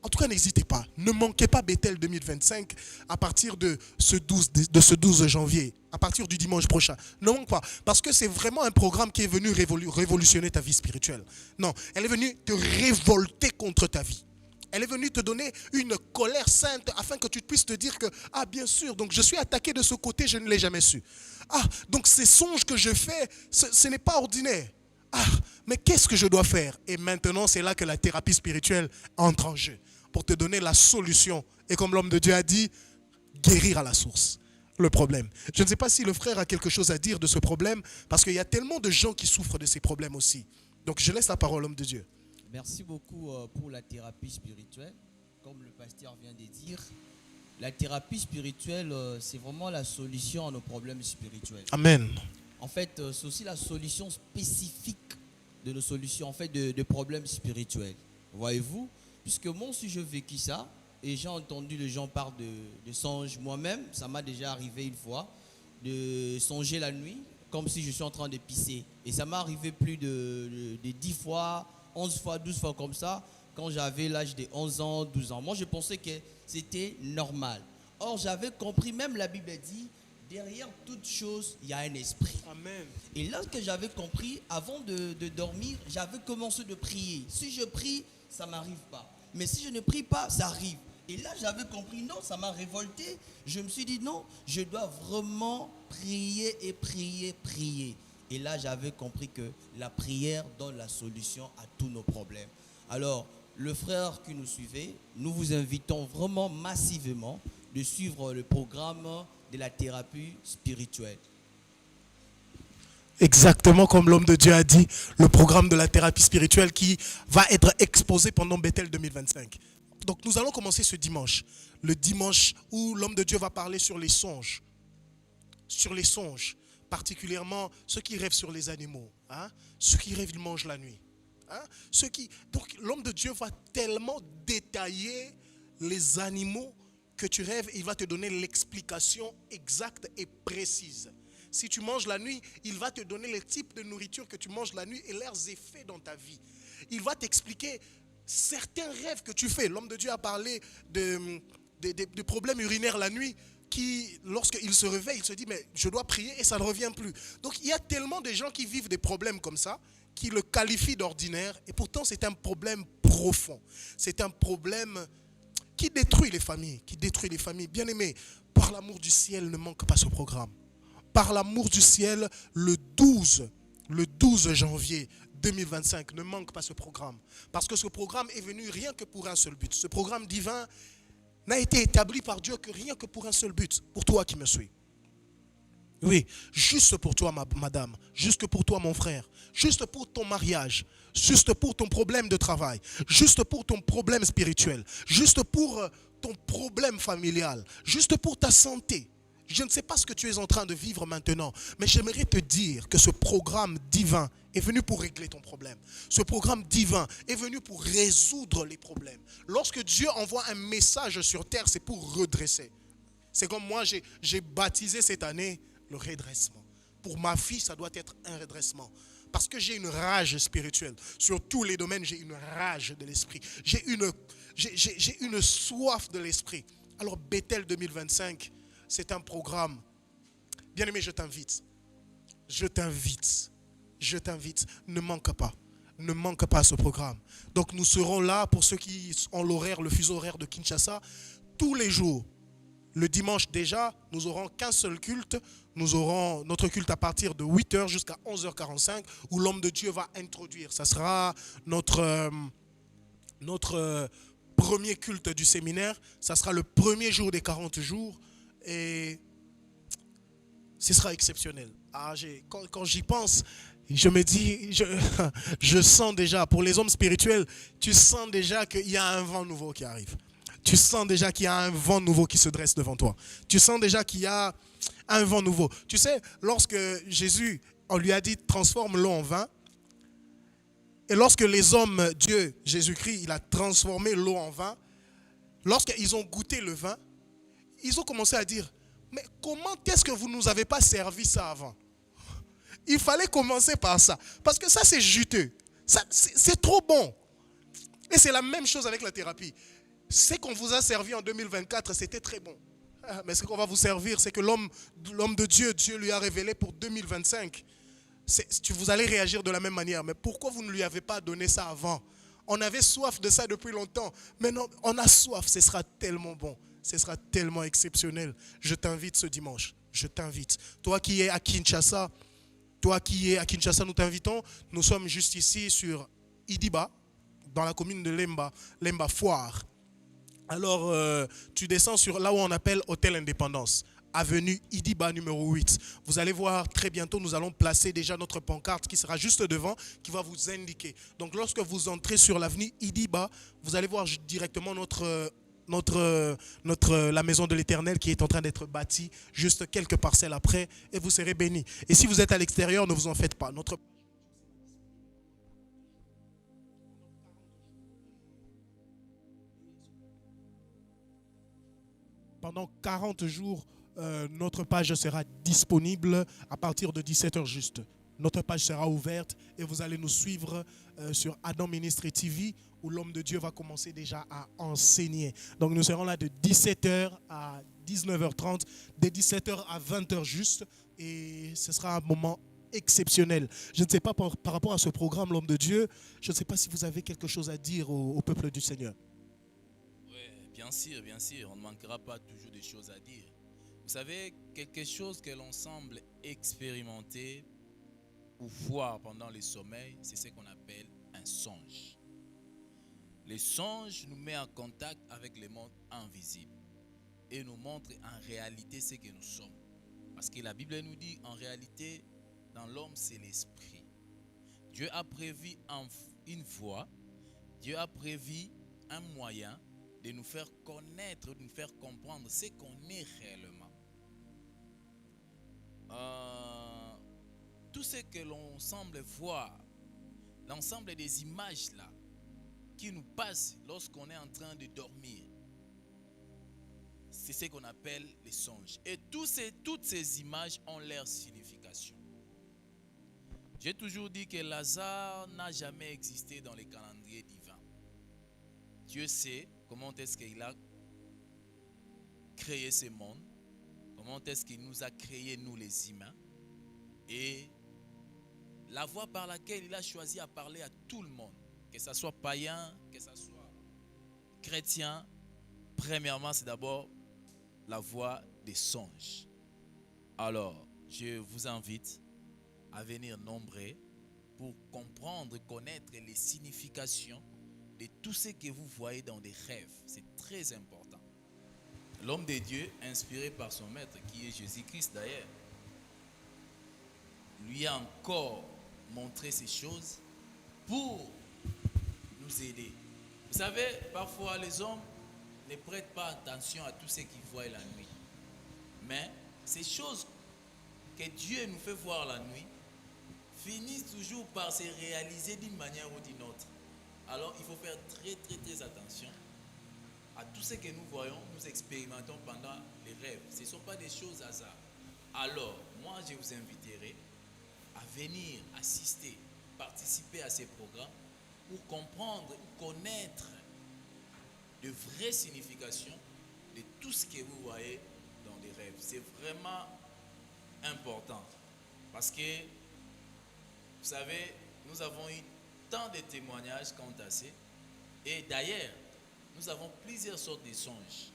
en tout cas, n'hésitez pas. Ne manquez pas Bethel 2025 à partir de ce 12 janvier, à partir du dimanche prochain. Ne manque pas. Parce que c'est vraiment un programme qui est venu révolutionner ta vie spirituelle. Non, elle est venue te révolter contre ta vie. Elle est venue te donner une colère sainte afin que tu puisses te dire que, ah bien sûr, donc je suis attaqué de ce côté, je ne l'ai jamais su. Ah, donc ces songes que je fais, ce n'est pas ordinaire. Ah, mais qu'est-ce que je dois faire? Et maintenant, c'est là que la thérapie spirituelle entre en jeu pour te donner la solution. Et comme l'homme de Dieu a dit, guérir à la source le problème. Je ne sais pas si le frère a quelque chose à dire de ce problème, parce qu'il y a tellement de gens qui souffrent de ces problèmes aussi. Donc je laisse la parole à l'homme de Dieu. Merci beaucoup pour la thérapie spirituelle. Comme le pasteur vient de dire, la thérapie spirituelle, c'est vraiment la solution à nos problèmes spirituels. Amen. En fait, c'est aussi la solution spécifique de nos solutions, en fait, de problèmes spirituels. Voyez-vous, puisque moi aussi je vécu ça, et j'ai entendu les gens parler de songes. Moi-même, ça m'a déjà arrivé une fois, de songer la nuit, comme si je suis en train de pisser. Et ça m'est arrivé plus de 10 fois, 11 fois, 12 fois comme ça, quand j'avais l'âge de 11 ans, 12 ans. Moi, je pensais que c'était normal. Or, j'avais compris, même la Bible dit, derrière toute chose, il y a un esprit. Amen. Et là, ce que j'avais compris, avant de dormir, j'avais commencé de prier. Si je prie, ça ne m'arrive pas. Mais si je ne prie pas, ça arrive. Et là, j'avais compris, non, ça m'a révolté. Je me suis dit, non, je dois vraiment prier et prier, prier. Et là, j'avais compris que la prière donne la solution à tous nos problèmes. Alors, le frère qui nous suivait, nous vous invitons vraiment massivement de suivre le programme de la thérapie spirituelle. Exactement comme l'homme de Dieu a dit, le programme de la thérapie spirituelle qui va être exposé pendant Bethel 2025. Donc nous allons commencer ce dimanche. Le dimanche où l'homme de Dieu va parler sur les songes. Sur les songes. Particulièrement ceux qui rêvent sur les animaux. Hein? Ceux qui rêvent, ils mangent la nuit. Hein? Donc l'homme de Dieu va tellement détailler les animaux que tu rêves, il va te donner l'explication exacte et précise. Si tu manges la nuit, il va te donner les types de nourriture que tu manges la nuit et leurs effets dans ta vie. Il va t'expliquer certains rêves que tu fais. L'homme de Dieu a parlé de problèmes urinaires la nuit qui, lorsqu'il se réveille, il se dit, mais je dois prier et ça ne revient plus. Donc il y a tellement de gens qui vivent des problèmes comme ça, qui le qualifient d'ordinaire et pourtant c'est un problème profond. C'est un problème qui détruit les familles, qui détruit les familles. Bien aimé, par l'amour du ciel, ne manque pas ce programme. Par l'amour du ciel, le 12 janvier 2025, ne manque pas ce programme. Parce que ce programme est venu rien que pour un seul but. Ce programme divin n'a été établi par Dieu que rien que pour un seul but, pour toi qui me suis. Oui, juste pour toi, madame, juste pour toi, mon frère, juste pour ton mariage, juste pour ton problème de travail, juste pour ton problème spirituel, juste pour ton problème familial, juste pour ta santé. Je ne sais pas ce que tu es en train de vivre maintenant, mais j'aimerais te dire que ce programme divin est venu pour régler ton problème. Ce programme divin est venu pour résoudre les problèmes. Lorsque Dieu envoie un message sur terre, c'est pour redresser. C'est comme moi, j'ai baptisé cette année le redressement. Pour ma fille, ça doit être un redressement. Parce que j'ai une rage spirituelle. Sur tous les domaines, j'ai une rage de l'esprit. J'ai une soif de l'esprit. Alors Bethel 2025, c'est un programme. Bien aimé, je t'invite. Ne manque pas. Ne manque pas à ce programme. Donc nous serons là pour ceux qui ont le fuseau horaire de Kinshasa, tous les jours. Le dimanche déjà, nous n'aurons qu'un seul culte. Nous aurons notre culte à partir de 8h jusqu'à 11h45 où l'homme de Dieu va introduire. Ça sera notre premier culte du séminaire. Ça sera le premier jour des 40 jours et ce sera exceptionnel. Quand j'y pense, je me dis, je sens déjà, pour les hommes spirituels, tu sens déjà qu'il y a un vent nouveau qui arrive. Tu sens déjà qu'il y a un vent nouveau qui se dresse devant toi. Tu sens déjà qu'il y a un vent nouveau. Tu sais, lorsque Jésus, on lui a dit transforme l'eau en vin, et lorsque les hommes, Dieu, Jésus-Christ, il a transformé l'eau en vin, lorsqu'ils ont goûté le vin, ils ont commencé à dire, mais comment est-ce que vous ne nous avez pas servi ça avant? Il fallait commencer par ça, parce que ça c'est juteux, c'est trop bon. Et c'est la même chose avec la thérapie. Ce qu'on vous a servi en 2024, c'était très bon. Mais ce qu'on va vous servir, c'est que l'homme de Dieu, Dieu lui a révélé pour 2025. Vous allez réagir de la même manière. Mais pourquoi vous ne lui avez pas donné ça avant? On avait soif de ça depuis longtemps. Maintenant, on a soif. Ce sera tellement bon. Ce sera tellement exceptionnel. Je t'invite ce dimanche. Je t'invite. Toi qui es à Kinshasa, nous t'invitons. Nous sommes juste ici sur Idiba, dans la commune de Lemba Foire. Alors, tu descends sur là où on appelle Hôtel Indépendance, avenue Idiba numéro 8. Vous allez voir très bientôt, nous allons placer déjà notre pancarte qui sera juste devant, qui va vous indiquer. Donc, lorsque vous entrez sur l'avenue Idiba, vous allez voir directement la maison de l'Éternel qui est en train d'être bâtie juste quelques parcelles après et vous serez bénis. Et si vous êtes à l'extérieur, ne vous en faites pas. Pendant 40 jours, notre page sera disponible à partir de 17h juste. Notre page sera ouverte et vous allez nous suivre sur Adam Ministry TV où l'homme de Dieu va commencer déjà à enseigner. Donc nous serons là de 17h à 19h30, de 17h à 20h juste et ce sera un moment exceptionnel. Je ne sais pas par rapport à ce programme, l'homme de Dieu, je ne sais pas si vous avez quelque chose à dire au peuple du Seigneur. Bien sûr, on ne manquera pas toujours des choses à dire. Vous savez, quelque chose que l'on semble expérimenter ou voir pendant les sommeils, c'est ce qu'on appelle un songe. Le songe nous met en contact avec le monde invisible et nous montre en réalité ce que nous sommes. Parce que la Bible nous dit, en réalité, dans l'homme, c'est l'esprit. Dieu a prévu une voie, Dieu a prévu un moyen de nous faire connaître, de nous faire comprendre ce qu'on est réellement. Tout ce que l'on semble voir, l'ensemble des images là, qui nous passent lorsqu'on est en train de dormir, c'est ce qu'on appelle les songes. Et toutes ces images ont leur signification. J'ai toujours dit que Lazare n'a jamais existé dans les calendriers divins. Dieu sait comment est-ce qu'il a créé ce monde, comment est-ce qu'il nous a créé, nous les humains, et la voie par laquelle il a choisi à parler à tout le monde, que ce soit païen, que ce soit chrétien, premièrement, c'est d'abord la voie des songes. Alors, je vous invite à venir nombreux pour comprendre, connaître les significations de tout ce que vous voyez dans des rêves. C'est très important. L'homme de Dieu, inspiré par son maître, qui est Jésus-Christ d'ailleurs, lui a encore montré ces choses pour nous aider. Vous savez, parfois les hommes ne prêtent pas attention à tout ce qu'ils voient la nuit. Mais ces choses que Dieu nous fait voir la nuit finissent toujours par se réaliser d'une manière ou d'une autre. Alors il faut faire très attention à tout ce que nous voyons, nous expérimentons pendant les rêves. Ce ne sont pas des choses hasard. Alors, moi je vous inviterai à venir assister, participer à ces programmes pour comprendre, connaître de vraies significations de tout ce que vous voyez dans les rêves. C'est vraiment important parce que, vous savez, nous avons eu tant de témoignages quant à ça. Et d'ailleurs, nous avons plusieurs sortes de songes.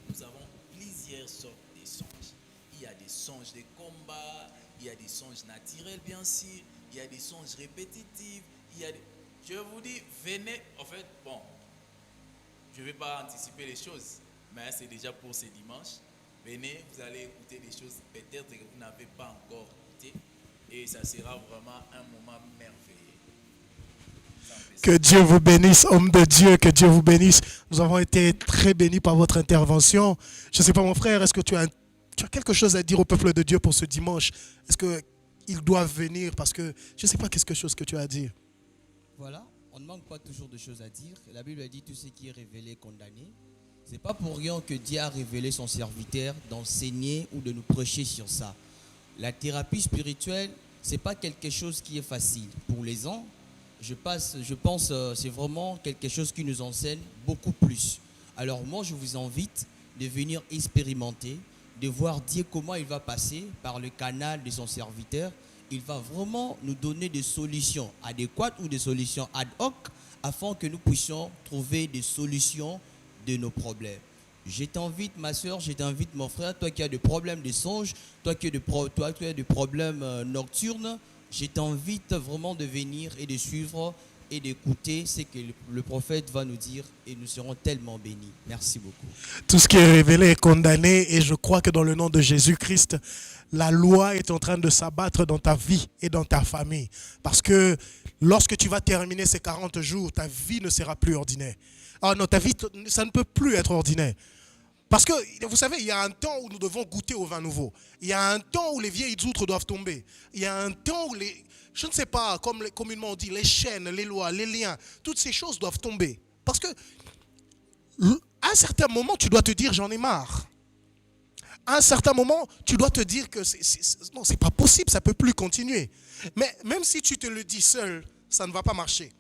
Nous avons plusieurs sortes de songes. Il y a des songes de combat, il y a des songes naturels bien sûr, il y a des songes répétitifs, Je vous dis, venez, en fait, bon, je ne vais pas anticiper les choses, mais c'est déjà pour ce dimanche. Venez, vous allez écouter des choses peut-être que vous n'avez pas encore écoutées et ça sera vraiment un moment merveilleux. Que Dieu vous bénisse, homme de Dieu, que Dieu vous bénisse. Nous avons été très bénis par votre intervention. Je ne sais pas, mon frère, est-ce que tu as quelque chose à dire au peuple de Dieu pour ce dimanche? Est-ce qu'ils doivent venir? Parce que je ne sais pas quelque chose que tu as à dire. Voilà, on ne manque pas toujours de choses à dire. La Bible a dit tout ce qui est révélé est condamné. Ce n'est pas pour rien que Dieu a révélé son serviteur d'enseigner ou de nous prêcher sur ça. La thérapie spirituelle, ce n'est pas quelque chose qui est facile. Pour les uns, je pense c'est vraiment quelque chose qui nous enseigne beaucoup plus. Alors moi, je vous invite de venir expérimenter, de voir Dieu comment il va passer par le canal de son serviteur. Il va vraiment nous donner des solutions adéquates ou des solutions ad hoc afin que nous puissions trouver des solutions de nos problèmes. Je t'invite, ma soeur, je t'invite, mon frère, toi qui as des problèmes de songe, toi qui as des problèmes nocturnes, je t'invite vraiment de venir et de suivre et d'écouter ce que le prophète va nous dire et nous serons tellement bénis. Merci beaucoup. Tout ce qui est révélé est condamné et je crois que dans le nom de Jésus-Christ, la loi est en train de s'abattre dans ta vie et dans ta famille. Parce que lorsque tu vas terminer ces 40 jours, ta vie ne sera plus ordinaire. Ah non, ta vie, ça ne peut plus être ordinaire. Parce que, vous savez, il y a un temps où nous devons goûter au vin nouveau. Il y a un temps où les vieilles outres doivent tomber. Il y a un temps où je ne sais pas, comme communément on dit, les chaînes, les lois, les liens, toutes ces choses doivent tomber. Parce que, à un certain moment, tu dois te dire, j'en ai marre. À un certain moment, tu dois te dire que non, c'est pas possible, ça ne peut plus continuer. Mais même si tu te le dis seul, ça ne va pas marcher.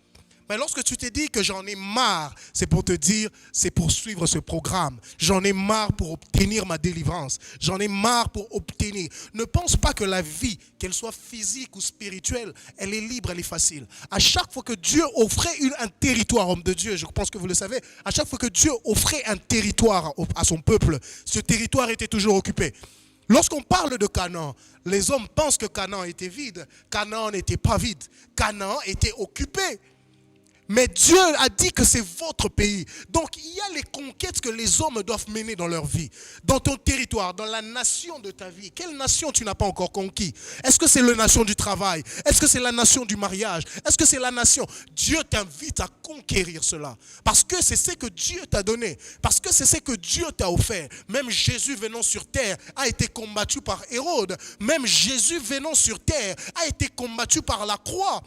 Mais lorsque tu te dis que j'en ai marre, c'est pour te dire, c'est pour suivre ce programme. J'en ai marre pour obtenir ma délivrance. J'en ai marre pour obtenir. Ne pense pas que la vie, qu'elle soit physique ou spirituelle, elle est libre, elle est facile. À chaque fois que Dieu offrait un territoire, homme de Dieu, je pense que vous le savez, à chaque fois que Dieu offrait un territoire à son peuple, ce territoire était toujours occupé. Lorsqu'on parle de Canaan, les hommes pensent que Canaan était vide. Canaan n'était pas vide. Canaan était occupé. Mais Dieu a dit que c'est votre pays. Donc il y a les conquêtes que les hommes doivent mener dans leur vie. Dans ton territoire, dans la nation de ta vie. Quelle nation tu n'as pas encore conquis? Est-ce que c'est la nation du travail? Est-ce que c'est la nation du mariage? Est-ce que c'est la nation? Dieu t'invite à conquérir cela. Parce que c'est ce que Dieu t'a donné. Parce que c'est ce que Dieu t'a offert. Même Jésus venant sur terre a été combattu par Hérode. Même Jésus venant sur terre a été combattu par la croix.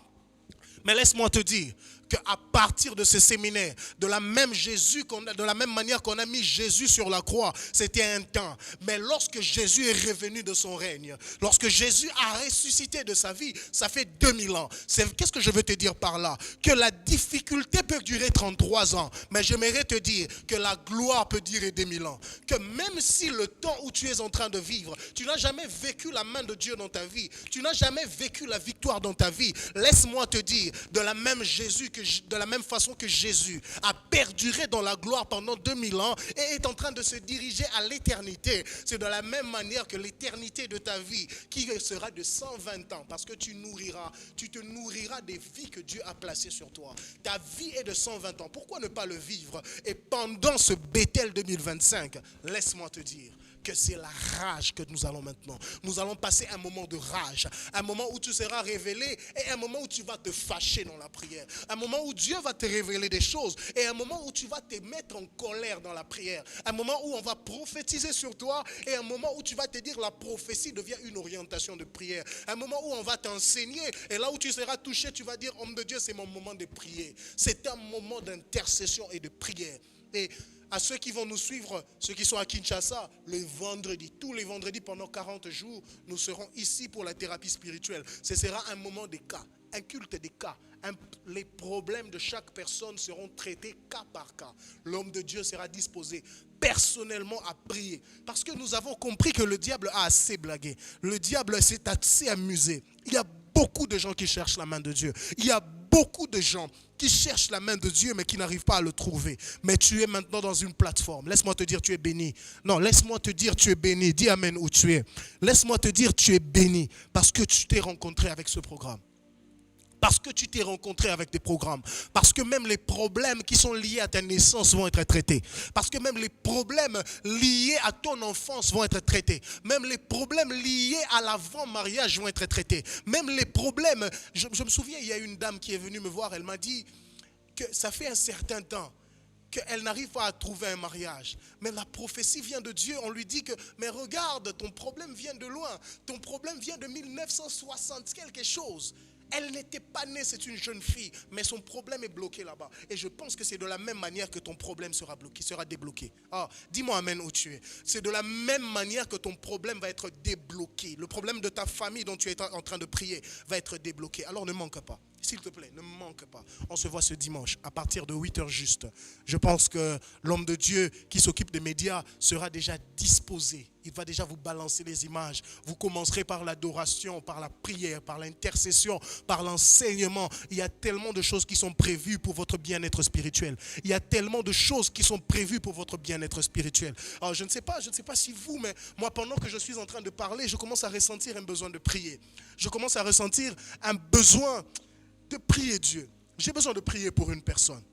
Mais laisse-moi te dire qu'à partir de ce séminaire, de la même manière qu'on a mis Jésus sur la croix, c'était un temps. Mais lorsque Jésus est revenu de son règne, lorsque Jésus a ressuscité de sa vie, ça fait 2000 ans. Qu'est-ce que je veux te dire par là? Que la difficulté peut durer 33 ans, mais j'aimerais te dire que la gloire peut durer 2000 ans. Que même si le temps où tu es en train de vivre, tu n'as jamais vécu la main de Dieu dans ta vie, tu n'as jamais vécu la victoire dans ta vie, laisse-moi te dire, de la même Jésus de la même façon que Jésus a perduré dans la gloire pendant 2000 ans et est en train de se diriger à l'éternité, c'est de la même manière que l'éternité de ta vie qui sera de 120 ans, parce que tu te nourriras des vies que Dieu a placées sur toi. Ta vie est de 120 ans. Pourquoi ne pas le vivre? Et pendant ce Bethel 2025, laisse-moi te dire que c'est la rage que nous allons maintenant. Nous allons passer un moment de rage, un moment où tu seras révélé et un moment où tu vas te fâcher dans la prière. Un moment où Dieu va te révéler des choses et un moment où tu vas te mettre en colère dans la prière. Un moment où on va prophétiser sur toi et un moment où tu vas te dire la prophétie devient une orientation de prière. Un moment où on va t'enseigner et là où tu seras touché, tu vas dire homme de Dieu, c'est mon moment de prier. C'est un moment d'intercession et de prière. Et à ceux qui vont nous suivre, ceux qui sont à Kinshasa, le vendredi, tous les vendredis pendant 40 jours, nous serons ici pour la thérapie spirituelle. Ce sera un moment des cas, un culte des cas. Les problèmes de chaque personne seront traités cas par cas. L'homme de Dieu sera disposé personnellement à prier. Parce que nous avons compris que le diable a assez blagué. Le diable s'est assez amusé. Il y a beaucoup de gens qui cherchent la main de Dieu. Il y a beaucoup de gens qui cherchent la main de Dieu mais qui n'arrivent pas à le trouver. Mais tu es maintenant dans une plateforme. Laisse-moi te dire tu es béni. Non, laisse-moi te dire tu es béni. Dis amen où tu es. Laisse-moi te dire tu es béni parce que tu t'es rencontré avec ce programme. Parce que tu t'es rencontré avec des programmes. Parce que même les problèmes qui sont liés à ta naissance vont être traités. Parce que même les problèmes liés à ton enfance vont être traités. Même les problèmes liés à l'avant-mariage vont être traités. Même les problèmes... Je me souviens, il y a une dame qui est venue me voir, elle m'a dit que ça fait un certain temps qu'elle n'arrive pas à trouver un mariage. Mais la prophétie vient de Dieu. On lui dit que, mais regarde, ton problème vient de loin. Ton problème vient de 1960 quelque chose. Elle n'était pas née, c'est une jeune fille, mais son problème est bloqué là-bas. Et je pense que c'est de la même manière que ton problème sera bloqué, sera débloqué. Ah, dis-moi amen où tu es. C'est de la même manière que ton problème va être débloqué. Le problème de ta famille dont tu es en train de prier va être débloqué. Alors ne manque pas. S'il te plaît, ne manque pas. On se voit ce dimanche à partir de 8h juste. Je pense que l'homme de Dieu qui s'occupe des médias sera déjà disposé. Il va déjà vous balancer les images. Vous commencerez par l'adoration, par la prière, par l'intercession, par l'enseignement. Il y a tellement de choses qui sont prévues pour votre bien-être spirituel. Il y a tellement de choses qui sont prévues pour votre bien-être spirituel. Alors je ne sais pas si vous, mais moi pendant que je suis en train de parler, je commence à ressentir un besoin de prier. Je commence à ressentir un besoin de prier Dieu. J'ai besoin de prier pour une personne.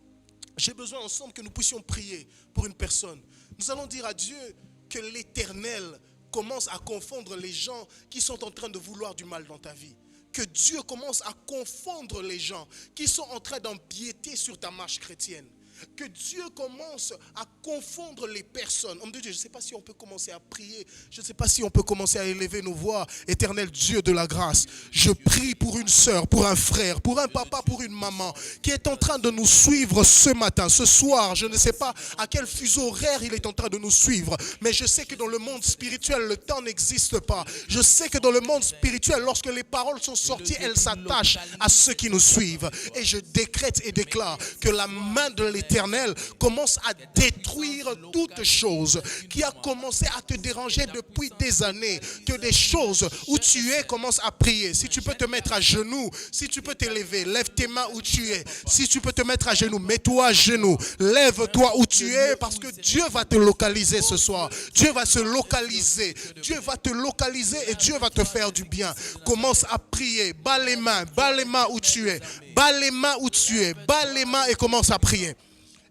J'ai besoin ensemble que nous puissions prier pour une personne. Nous allons dire à Dieu que l'Éternel commence à confondre les gens qui sont en train de vouloir du mal dans ta vie. Que Dieu commence à confondre les gens qui sont en train d'empiéter sur ta marche chrétienne. Que Dieu commence à confondre les personnes. Homme de Dieu, je ne sais pas si on peut commencer à prier. Je ne sais pas si on peut commencer à élever nos voix. Éternel Dieu de la grâce, je prie pour une sœur, pour un frère, pour un papa, pour une maman qui est en train de nous suivre ce matin, ce soir. Je ne sais pas à quel fuseau horaire il est en train de nous suivre. Mais je sais que dans le monde spirituel, le temps n'existe pas. Je sais que dans le monde spirituel, lorsque les paroles sont sorties, elles s'attachent à ceux qui nous suivent. Et je décrète et déclare que la main de l'Éternel commence à détruire toutes choses qui a commencé à te déranger depuis des années, que des choses où tu es commencent à prier. Si tu peux te mettre à genoux, si tu peux t'élever, lève tes mains où tu es. Si tu peux te mettre à genoux, mets-toi à genoux, lève-toi où tu es parce que Dieu va te localiser ce soir. Dieu va se localiser, Dieu va te localiser et Dieu va te faire du bien. Commence à prier, bats les mains où tu es, bats les mains où tu es, bats les mains et commence à prier.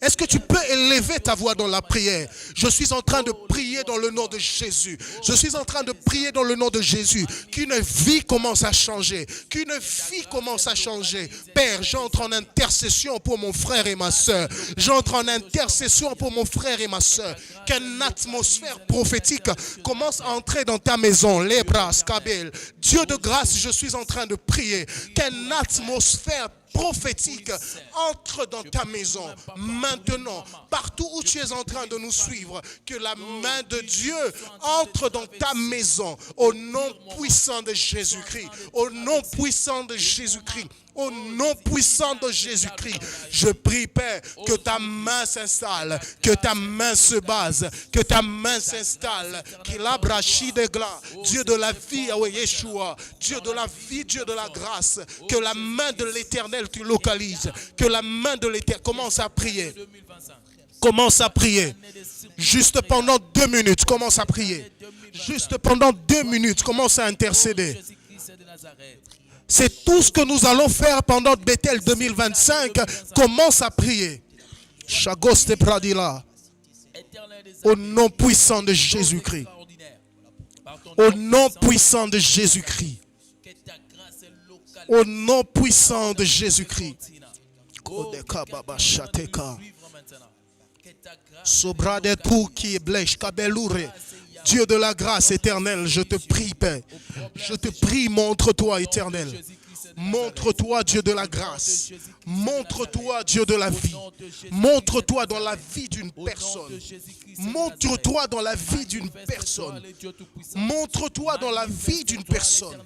Est-ce que tu peux élever ta voix dans la prière? Je suis en train de prier dans le nom de Jésus. Je suis en train de prier dans le nom de Jésus. Qu'une vie commence à changer. Qu'une vie commence à changer. Père, j'entre en intercession pour mon frère et ma soeur. J'entre en intercession pour mon frère et ma soeur. Qu'une atmosphère prophétique commence à entrer dans ta maison. Lebras, Kabel. Dieu de grâce, je suis en train de prier. Qu'une atmosphère prophétique entre dans ta maison maintenant, partout où tu es en train de nous suivre, que la main de Dieu entre dans ta maison au nom puissant de Jésus-Christ, au nom puissant de Jésus-Christ. Au nom puissant de Jésus-Christ, je prie, Père, que ta main s'installe, que ta main se base, que ta main s'installe. Qu'il abrachi de glas, Dieu de la vie, Yahweh Yeshua, Dieu de la vie, Dieu de la grâce, que la main de l'Éternel tu localises, que la main de l'Éternel commence à prier. Commence à prier. Juste pendant 2 minutes, commence à prier. Juste pendant 2 minutes, commence à intercéder. C'est tout ce que nous allons faire pendant Bethel 2025. Commence à prier. Chagos te pradila. Au nom puissant de Jésus-Christ. Au nom puissant de Jésus-Christ. Au nom puissant de Jésus-Christ. Kodeka baba shateka. Sobrade tout qui est blèche, kabeloure. Dieu de la grâce éternelle, je te prie, Père. Je te prie, montre-toi, éternel. Montre-toi, Dieu de la grâce. Montre-toi, Dieu de la vie. Montre-toi dans la vie d'une personne. Montre-toi dans la vie d'une personne. Montre-toi dans la vie d'une personne.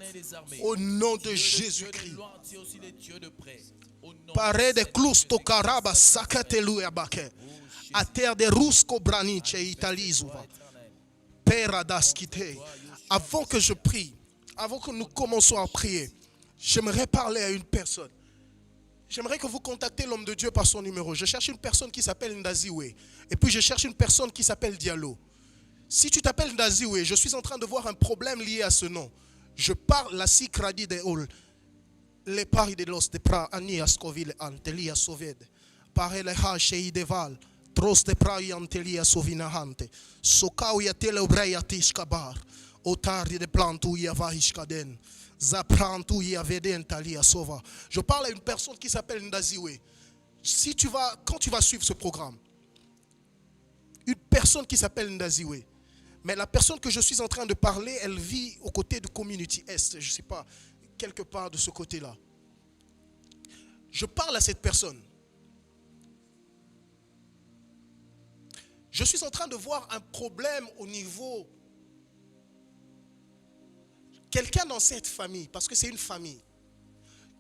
Au nom de Jésus-Christ. Pare de clusto caraba sakatelu abake. A terre de rusco branice italizuva. Avant que je prie, avant que nous commençons à prier, j'aimerais parler à une personne. J'aimerais que vous contactez l'homme de Dieu par son numéro. Je cherche une personne qui s'appelle Ndaziwe. Et puis je cherche une personne qui s'appelle Diallo. Si tu t'appelles Ndaziwe, je suis en train de voir un problème lié à ce nom. Je parle la sikradi de ol. Les paris de los de pra ani ascoville antelia soved. Pare le ha shei deval. Troste prai antelia sovinahante. Sokau ya tele obreia tishkabar. Otari de plantu ya vahishkaden. Zaprantu ya vedentalia sova. Je parle à une personne qui s'appelle Ndaziwe. Quand tu vas suivre ce programme, une personne qui s'appelle Ndaziwe. Mais la personne que je suis en train de parler, elle vit aux côtés de Community Est. Je ne sais pas, quelque part de ce côté-là. Je parle à cette personne. Je suis en train de voir un problème au niveau... Quelqu'un dans cette famille, parce que c'est une famille.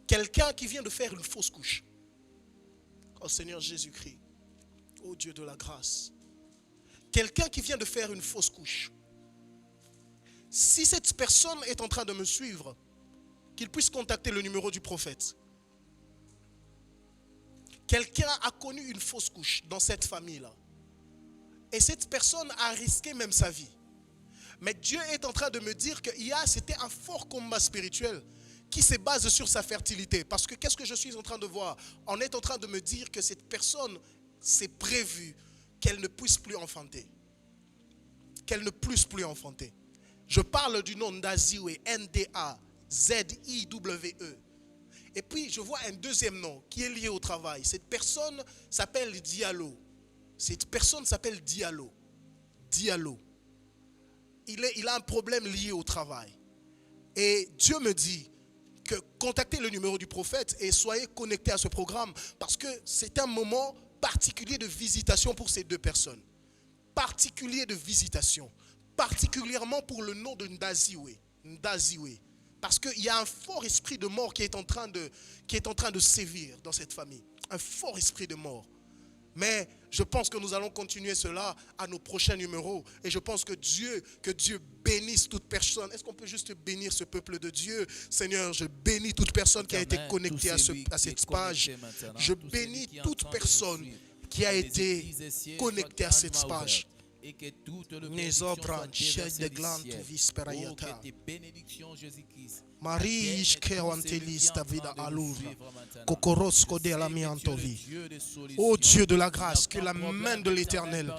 Quelqu'un qui vient de faire une fausse couche. Oh Seigneur Jésus-Christ. Oh Dieu de la grâce. Quelqu'un qui vient de faire une fausse couche. Si cette personne est en train de me suivre, qu'il puisse contacter le numéro du prophète. Quelqu'un a connu une fausse couche dans cette famille-là. Et cette personne a risqué même sa vie. Mais Dieu est en train de me dire que c'était un fort combat spirituel qui se base sur sa fertilité. Parce que qu'est-ce que je suis en train de voir? On est en train de me dire que cette personne, c'est prévu qu'elle ne puisse plus enfanter. Qu'elle ne puisse plus enfanter. Je parle du nom Ndaziwe, N-D-A-Z-I-W-E. Et puis je vois un deuxième nom qui est lié au travail. Cette personne s'appelle Diallo. Cette personne s'appelle Diallo. Diallo. Il a un problème lié au travail. Et Dieu me dit que contactez le numéro du prophète et soyez connectés à ce programme parce que c'est un moment particulier de visitation pour ces deux personnes. Particulier de visitation. Particulièrement pour le nom de Ndaziwe. Ndaziwe. Parce qu'il y a un fort esprit de mort qui est en train de sévir dans cette famille. Un fort esprit de mort. Mais je pense que nous allons continuer cela à nos prochains numéros. Et je pense que Dieu bénisse toute personne. Est-ce qu'on peut juste bénir ce peuple de Dieu? Seigneur, je bénis toute personne qui a été connectée à cette page. Je bénis toute personne qui a été connectée à cette page. Et que toutes les bénédictions soient déversées du ciel. Oh, que tes bénédictions, Jésus-Christ. Marie ishke wantelista vida alura. Kokorosko de la miantovi. Oh Dieu de la grâce, que la main de l'Éternel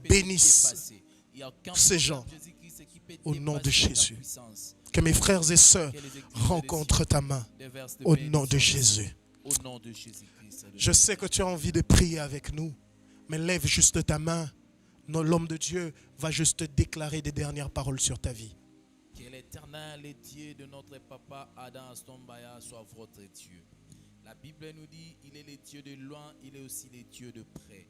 bénisse ces gens au nom de Jésus. Que mes frères et sœurs rencontrent ta main au nom de Jésus. Je sais que tu as envie de prier avec nous, mais lève juste ta main. L'homme de Dieu va juste déclarer des dernières paroles sur ta vie. Que l'Éternel, le Dieu de notre papa Adam Astombaya, soit votre Dieu. La Bible nous dit, il est le Dieu de loin, il est aussi le Dieu de près.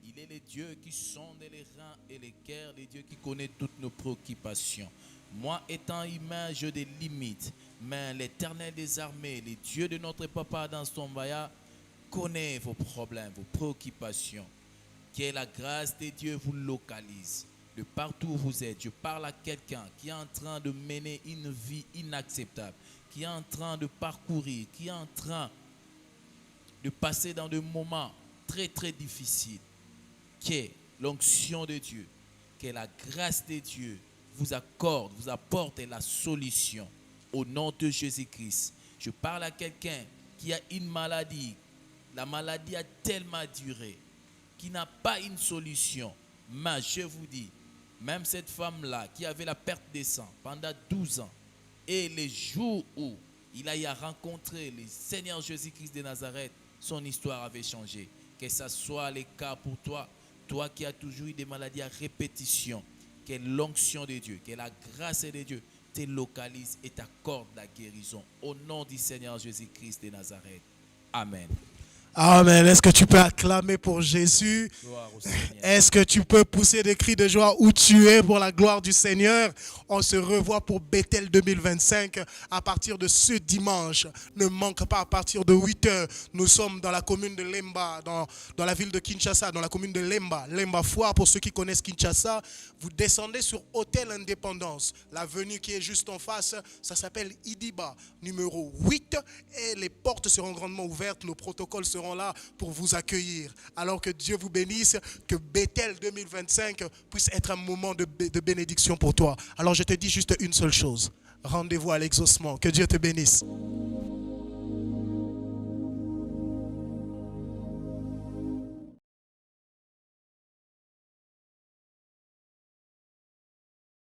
Il est le Dieu qui sonde les reins et les cœurs, le Dieu qui connaît toutes nos préoccupations. Moi, étant humain, j'ai des limites, mais l'Éternel des armées, le Dieu de notre papa dans son voyage, connaît vos problèmes, vos préoccupations. Que la grâce de Dieu vous localise. De partout où vous êtes, je parle à quelqu'un qui est en train de mener une vie inacceptable, qui est en train de parcourir, qui est en train de passer dans des moments très très difficiles. Que l'onction de Dieu, que la grâce de Dieu vous accorde, vous apporte la solution au nom de Jésus-Christ. Je parle à quelqu'un qui a une maladie. La maladie a tellement duré, qui n'a pas une solution. Mais je vous dis, même cette femme-là qui avait la perte de sang pendant 12 ans, et les jours où il a rencontré le Seigneur Jésus-Christ de Nazareth, son histoire avait changé. Que ce soit le cas pour toi, toi qui as toujours eu des maladies à répétition, que l'onction de Dieu, que la grâce de Dieu te localise et t'accorde la guérison. Au nom du Seigneur Jésus-Christ de Nazareth. Amen. Amen. Est-ce que tu peux acclamer pour Jésus? Gloire au Seigneur. Est-ce que tu peux pousser des cris de joie où tu es pour la gloire du Seigneur? On se revoit pour Bethel 2025 à partir de ce dimanche. Ne manque pas, à partir de 8h. Nous sommes dans la commune de Lemba, dans la ville de Kinshasa, dans la commune de Lemba. Lemba Foire, pour ceux qui connaissent Kinshasa, vous descendez sur Hôtel Indépendance. L'avenue qui est juste en face, ça s'appelle Idiba, numéro 8. Et les portes seront grandement ouvertes. Nos protocoles seront là pour vous accueillir. Alors que Dieu vous bénisse, que Bethel 2025 puisse être un moment de bénédiction pour toi. Alors je te dis juste une seule chose. Rendez-vous à l'exaucement. Que Dieu te bénisse.